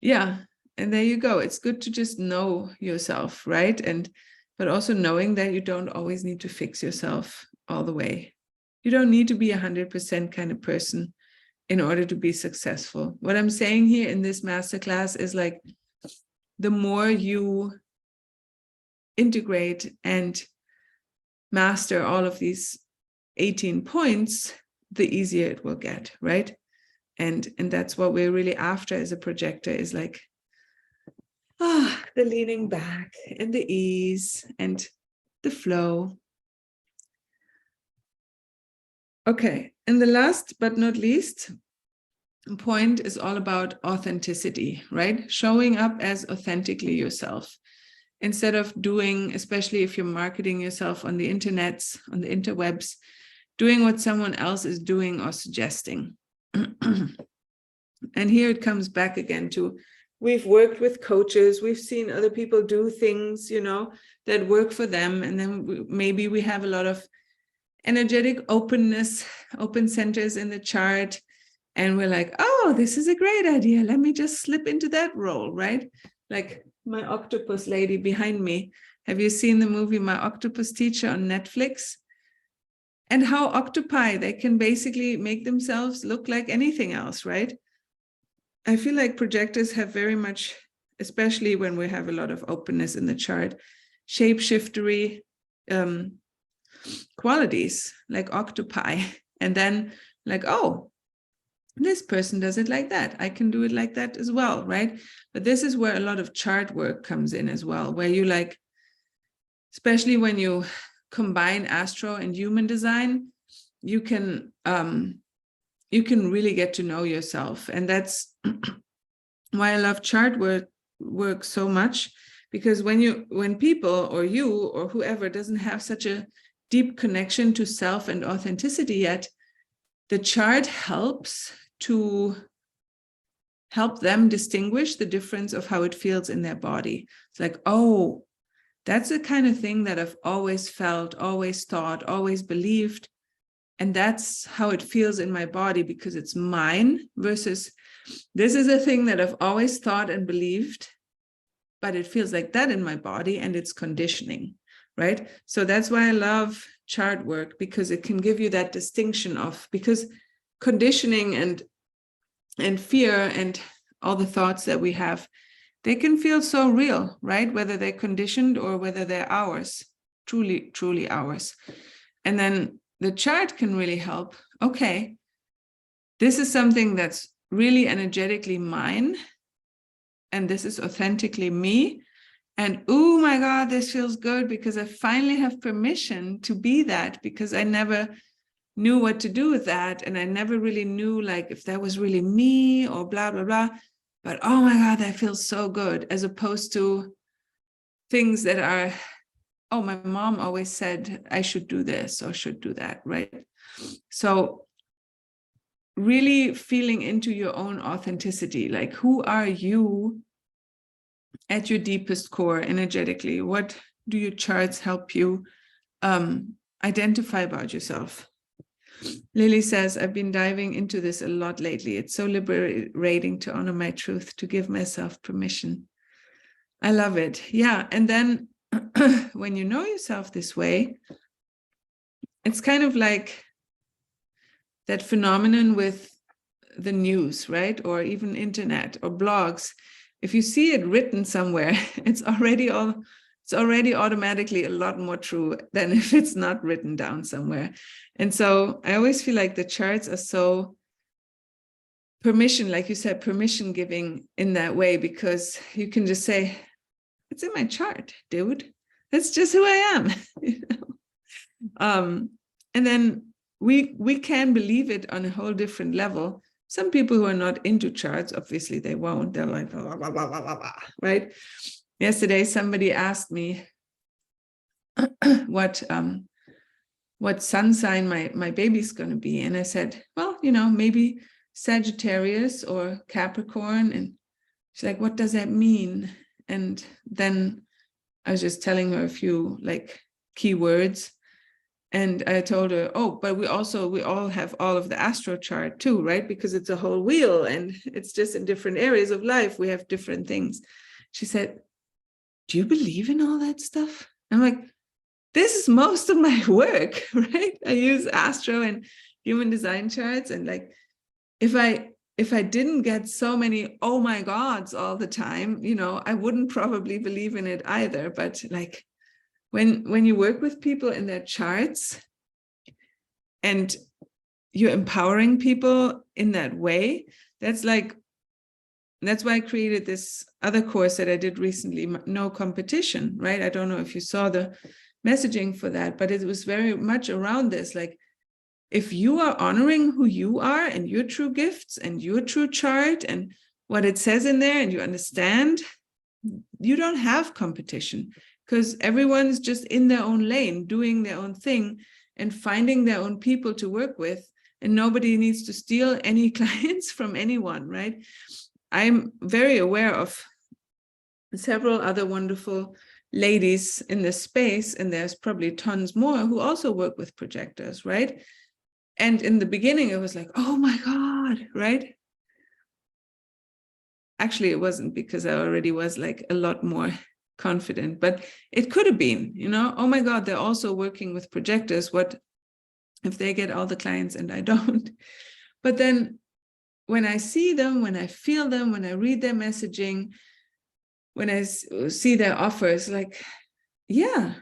Yeah. And there you go. It's good to just know yourself, right? But also knowing that you don't always need to fix yourself all the way. You don't need to be 100% kind of person in order to be successful. What I'm saying here in this masterclass is like, the more you integrate and master all of these 18 points, the easier it will get, right? And that's what we're really after as a projector, is like The leaning back and the ease and the flow. Okay, and the last but not least point is all about authenticity, right? Showing up as authentically yourself instead of doing, especially if you're marketing yourself on the internets, on the interwebs, doing what someone else is doing or suggesting. And here it comes back again to, we've worked with coaches, we've seen other people do things, you know, that work for them. And then maybe we have a lot of energetic openness, open centers in the chart. And we're like, oh, this is a great idea. Let me just slip into that role, right? Like my octopus lady behind me. Have you seen the movie My Octopus Teacher on Netflix? And how octopi, they can basically make themselves look like anything else, right? I feel like projectors have very much, especially when we have a lot of openness in the chart, shapeshiftery qualities like octopi. And then like, oh, this person does it like that. I can do it like that as well, right? But this is where a lot of chart work comes in as well, where you like, especially when you combine astro and human design, you can really get to know yourself. And that's why I love chart work so much, because when people or you or whoever doesn't have such a deep connection to self and authenticity yet, the chart helps to help them distinguish the difference of how it feels in their body. It's like, oh, that's the kind of thing that I've always felt, always thought, always believed. And that's how it feels in my body because it's mine, versus this is a thing that I've always thought and believed, but it feels like that in my body and it's conditioning, right? So that's why I love chart work, because it can give you that distinction of, because conditioning and fear and all the thoughts that we have, they can feel so real, right? Whether they're conditioned or whether they're ours, truly, truly ours. And then the chart can really help. Okay, this is something that's really energetically mine, and this is authentically me. And oh my God, this feels good because I finally have permission to be that, because I never knew what to do with that. And I never really knew like if that was really me or blah, blah, blah. But oh my God, that feels so good, as opposed to things that are, oh, my mom always said I should do this or should do that, right? So really feeling into your own authenticity, like who are you at your deepest core energetically? What do your charts help you identify about yourself? Lily says, I've been diving into this a lot lately. It's so liberating to honor my truth, to give myself permission. I love it. Yeah. And then when you know yourself this way, it's kind of like that phenomenon with the news, right? Or even internet or blogs. If you see it written somewhere, it's already automatically a lot more true than if it's not written down somewhere. And so I always feel like the charts are so permission, like you said, permission giving in that way, because you can just say, it's in my chart, dude. That's just who I am. You know? And then we can believe it on a whole different level. Some people who are not into charts, obviously they won't. They're like, blah, blah, blah, blah, blah, right? Yesterday, somebody asked me what sun sign my baby's going to be. And I said, well, you know, maybe Sagittarius or Capricorn. And she's like, what does that mean? And then I was just telling her a few like keywords. And I told her, oh, but we all have all of the astro chart too, right? Because it's a whole wheel and it's just in different areas of life. We have different things. She said, do you believe in all that stuff? I'm like, this is most of my work, right? I use astro and human design charts. And like, if I didn't get so many, oh my gods all the time, you know, I wouldn't probably believe in it either. But like, when you work with people in their charts and you're empowering people in that way, that's like And that's why I created this other course that I did recently, No Competition, right? I don't know if you saw the messaging for that, but it was very much around this. Like, if you are honoring who you are and your true gifts and your true chart and what it says in there, and you understand, you don't have competition, because everyone's just in their own lane, doing their own thing and finding their own people to work with. And nobody needs to steal any clients from anyone, right? I'm very aware of several other wonderful ladies in this space, and there's probably tons more who also work with projectors, right? And in the beginning, it was like, oh my God, right? Actually, it wasn't, because I already was like a lot more confident, but it could have been, you know, oh my God, they're also working with projectors. What if they get all the clients and I don't? But then when I see them, when I feel them, when I read their messaging, when I see their offers, like, yeah,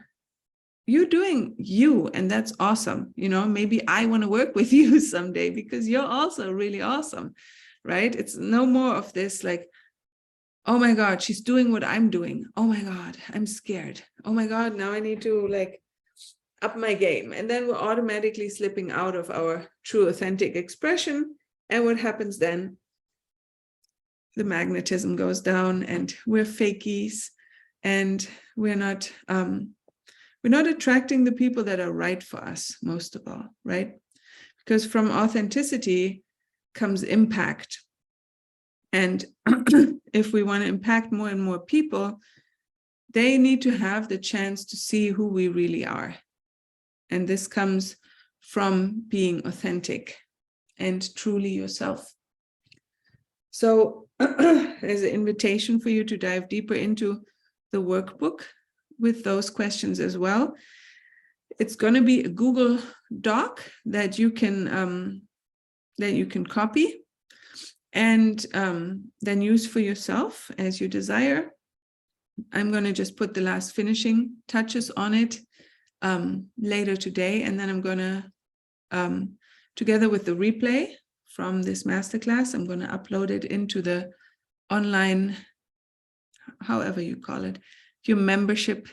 you're doing you, and that's awesome. You know, maybe I want to work with you someday because you're also really awesome, right? It's no more of this like, oh my God, she's doing what I'm doing. Oh my God, I'm scared. Oh my God, now I need to like up my game. And then we're automatically slipping out of our true authentic expression. And what happens then? The magnetism goes down and we're fakies, and we're not attracting the people that are right for us, most of all, right? Because from authenticity comes impact. And if we want to impact more and more people, they need to have the chance to see who we really are. And this comes from being authentic and truly yourself. So there's an invitation for you to dive deeper into the workbook with those questions as well. It's going to be a Google Doc that you can copy and then use for yourself as you desire. I'm going to just put the last finishing touches on it later today, and then I'm going to, together with the replay from this masterclass, I'm going to upload it into the online, however you call it, your membership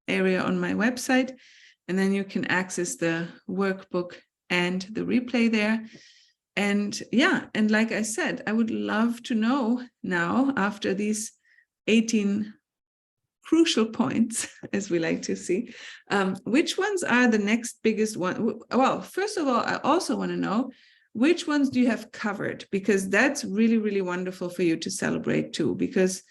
area on my website, and then you can access the workbook and the replay there. And yeah, and like I said, I would love to know now, after these 18 crucial points, as we like to see, which ones are the next biggest one? Well, first of all, I also want to know, which ones do you have covered? Because that's really, really wonderful for you to celebrate too, because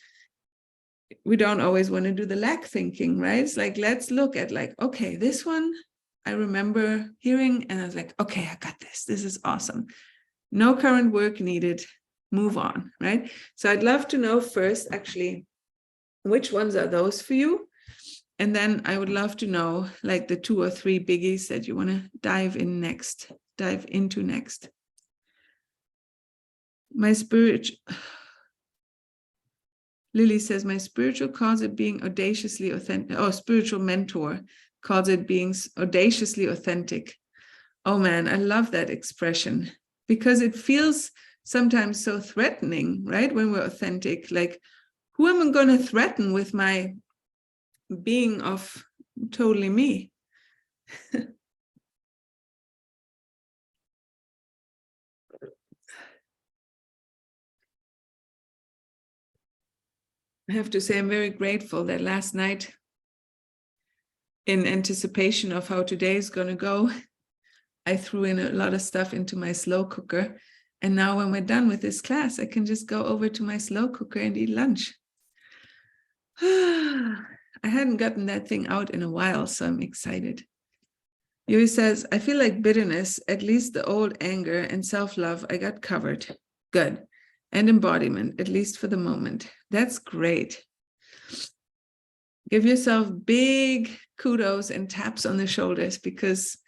we don't always want to do the lack thinking, right? It's like, let's look at like, okay, this one I remember hearing and I was like, okay, I got this. This is awesome. No current work needed. Move on, right? So I'd love to know first, actually, which ones are those for you? And then I would love to know like the 2 or 3 biggies that you want to dive into next. Lily says, my spiritual calls it being audaciously authentic. Oh, spiritual mentor calls it being audaciously authentic. Oh man, I love that expression, because it feels sometimes so threatening, right? When we're authentic, like, who am I going to threaten with my being of totally me? I have to say, I'm very grateful that last night, in anticipation of how today is going to go, I threw in a lot of stuff into my slow cooker. And now when we're done with this class, I can just go over to my slow cooker and eat lunch. I hadn't gotten that thing out in a while, so I'm excited. Yuri says, I feel like bitterness, at least the old anger and self-love, I got covered. Good. And embodiment, at least for the moment. That's great. Give yourself big kudos and taps on the shoulders, because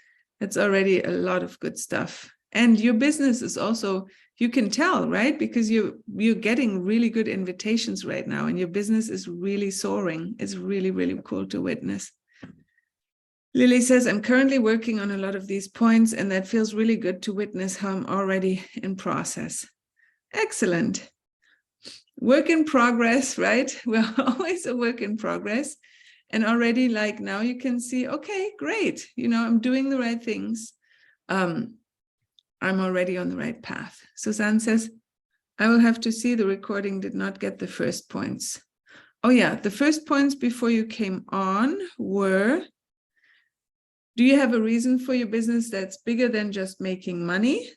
that's already a lot of good stuff. And your business is also, you can tell, right? Because you're getting really good invitations right now, and your business is really soaring. It's really, really cool to witness. Lily says, I'm currently working on a lot of these points, and that feels really good to witness how I'm already in process. Excellent. work in progress, right? We're always a work in progress. And already like now you can see, okay, great. You know, I'm doing the right things. I'm already on the right path. Suzanne says, I will have to see, the recording did not get the first points. Oh yeah, the first points before you came on were, do you have a reason for your business that's bigger than just making money?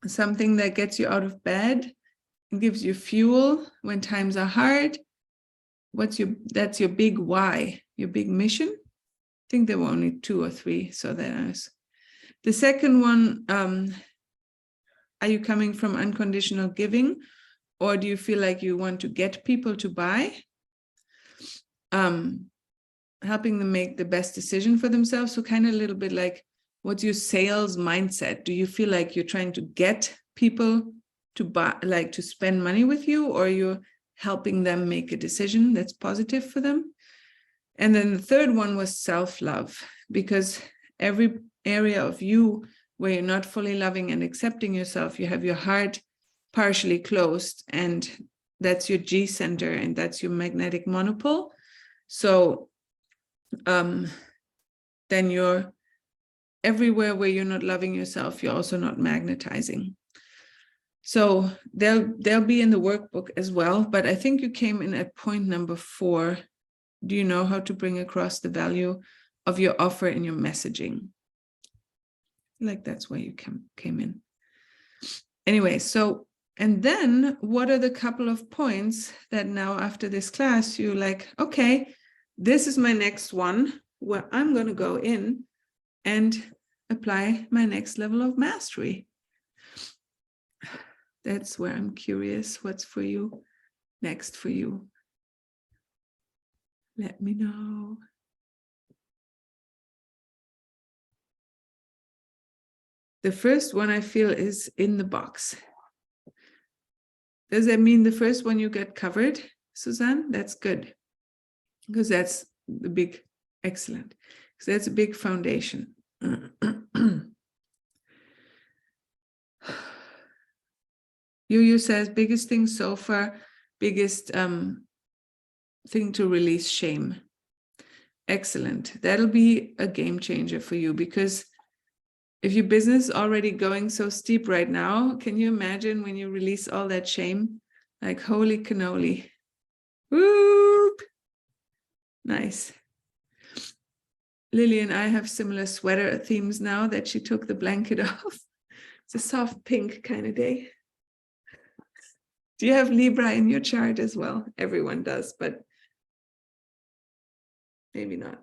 Something that gets you out of bed and gives you fuel when times are hard? That's your big why, your big mission? I think there were only 2 or 3, so there's. The second one, are you coming from unconditional giving, or do you feel like you want to get people to buy? Helping them make the best decision for themselves. So kind of a little bit like, what's your sales mindset? Do you feel like you're trying to get people to buy, like to spend money with you, or you're helping them make a decision that's positive for them? And then the third one was self-love, because every area of you where you're not fully loving and accepting yourself, you have your heart partially closed, and that's your G center, and that's your magnetic monopole. So then you're everywhere where you're not loving yourself, you're also not magnetizing. So they'll be in the workbook as well, but I think you came in at point number 4. Do you know how to bring across the value of your offer in your messaging? Like that's where you came in. Anyway, so, and then what are the couple of points that now after this class, you're like, okay, this is my next one where I'm going to go in and apply my next level of mastery. That's where I'm curious what's for you, next for you. Let me know. The first one I feel is in the box. Does that mean the first one you get covered, Suzanne? That's good. Because that's the big, excellent. Because that's a big foundation. Yu says, biggest thing so far, biggest thing to release shame. Excellent. That'll be a game changer for you, because if your business is already going so steep right now, can you imagine when you release all that shame? Like, holy cannoli. Whoop! Nice. Lily and I have similar sweater themes now that she took the blanket off. It's a soft pink kind of day. Do you have Libra in your chart as well? Everyone does, but maybe not.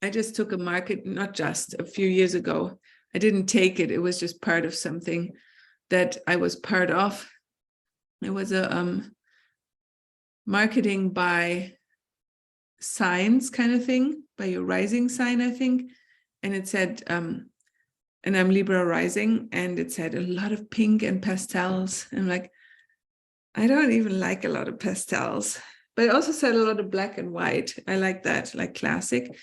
I just took a market, not just a few years ago. I didn't take it. It was just part of something that I was part of. It was a marketing by signs kind of thing, by your rising sign, I think. And it said, and I'm Libra rising, and it said a lot of pink and pastels. I'm like, I don't even like a lot of pastels, but it also said a lot of black and white. I like that, like classic.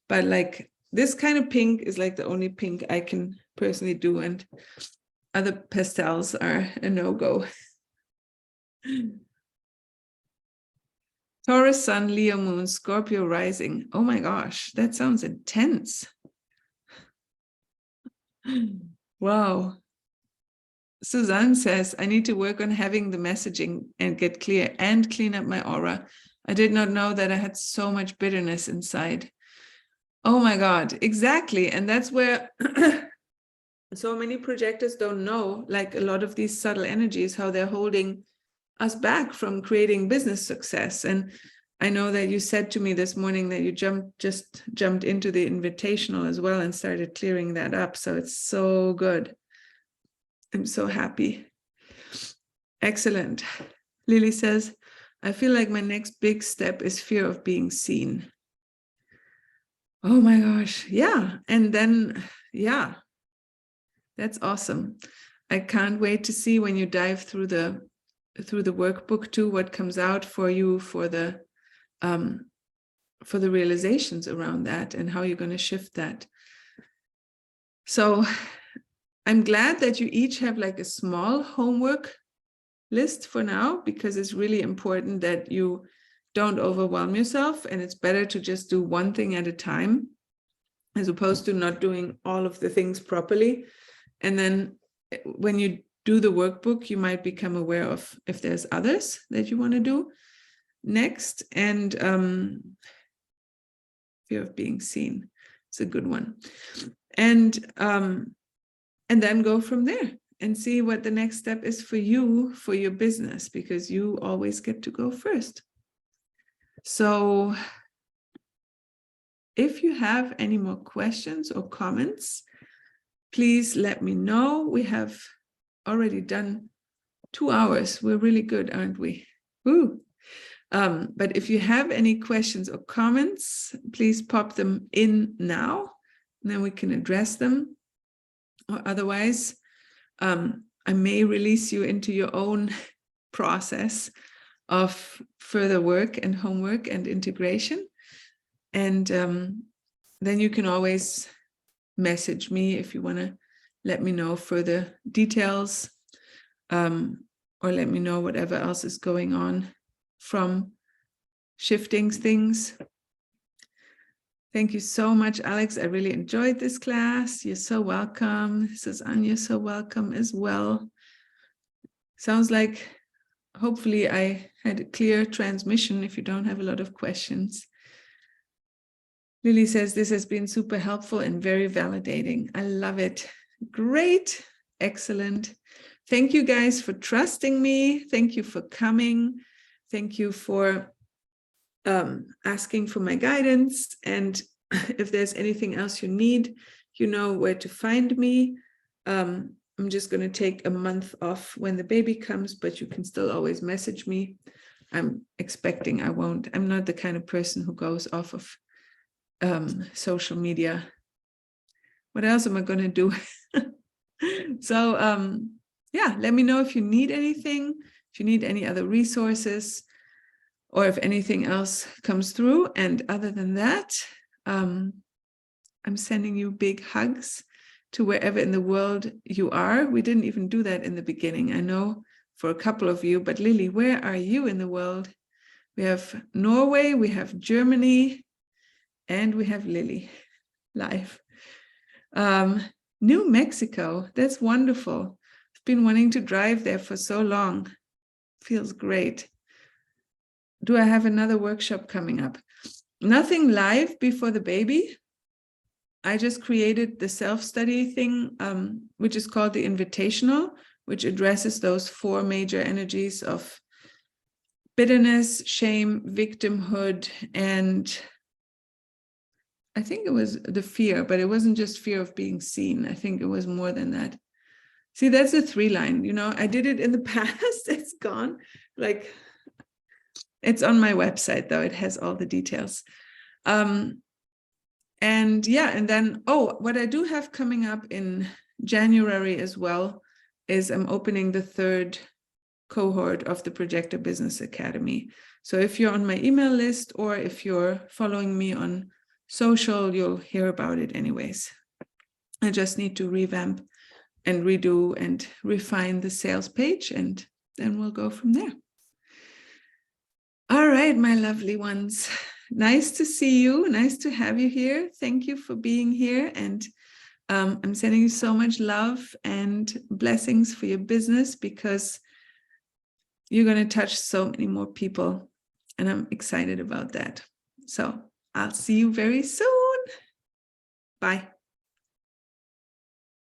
But like this kind of pink is like the only pink I can personally do, and other pastels are a no-go. Taurus sun, Leo moon, Scorpio rising. Oh my gosh, that sounds intense. Wow. Suzanne says, I need to work on having the messaging and get clear and clean up my aura. I did not know that I had so much bitterness inside. Oh my God, exactly. And that's where so many projectors don't know, like a lot of these subtle energies, how they're holding us back from creating business success. And I know that you said to me this morning that you just jumped into the invitational as well and started clearing that up. So it's so good. I'm so happy. Excellent. Lily says, I feel like my next big step is fear of being seen. Oh my gosh. Yeah. And then, yeah, that's awesome. I can't wait to see when you dive through the workbook too, what comes out for you for the realizations around that and how you're going to shift that. So I'm glad that you each have like a small homework list for now, because it's really important that you don't overwhelm yourself, and it's better to just do one thing at a time as opposed to not doing all of the things properly. And then when you do the workbook, you might become aware of if there's others that you want to do next. And fear of being seen, it's a good one. And then go from there and see what the next step is for you, for your business, because you always get to go first. So if you have any more questions or comments, please let me know. We have already done 2 hours. We're really good, aren't we? Woo. But if you have any questions or comments, please pop them in now, and then we can address them. Or otherwise, I may release you into your own process of further work and homework and integration. And then you can always message me if you want to let me know further details, or let me know whatever else is going on from shifting things. Thank you so much, Alex. I really enjoyed this class. You're so welcome. This is Anya, so welcome as well. Sounds like hopefully I had a clear transmission if you don't have a lot of questions. Lily says, this has been super helpful and very validating. I love it. Great. Excellent. Thank you guys for trusting me. Thank you for coming. Thank you for asking for my guidance. And if there's anything else you need, you know where to find me. I'm just going to take a month off when the baby comes, but you can still always message me. I'm expecting I won't. I'm not the kind of person who goes off of social media. What else am I going to do? So yeah, let me know if you need anything, if you need any other resources, or if anything else comes through. And other than that, I'm sending you big hugs to wherever in the world you are. We didn't even do that in the beginning, I know, for a couple of you, but Lily, where are you in the world? We have Norway, we have Germany, and we have Lily live. New Mexico, that's wonderful. I've been wanting to drive there for so long. Feels great. Do I have another workshop coming up? Nothing live before the baby. I just created the self-study thing, which is called the Invitational, which addresses those 4 major energies of bitterness, shame, victimhood, and I think it was the fear, but it wasn't just fear of being seen. I think it was more than that. See, that's a 3-line, you know, I did it in the past, it's gone. Like, it's on my website though, it has all the details. And yeah, and then, oh, what I do have coming up in January as well is I'm opening the 3rd cohort of the Projector Business Academy. So if you're on my email list or if you're following me on social, you'll hear about it anyways. I just need to revamp and redo and refine the sales page, and then we'll go from there. All right, my lovely ones. Nice to see you. Nice to have you here. Thank you for being here. And I'm sending you so much love and blessings for your business, because you're going to touch so many more people. And I'm excited about that. So I'll see you very soon. Bye.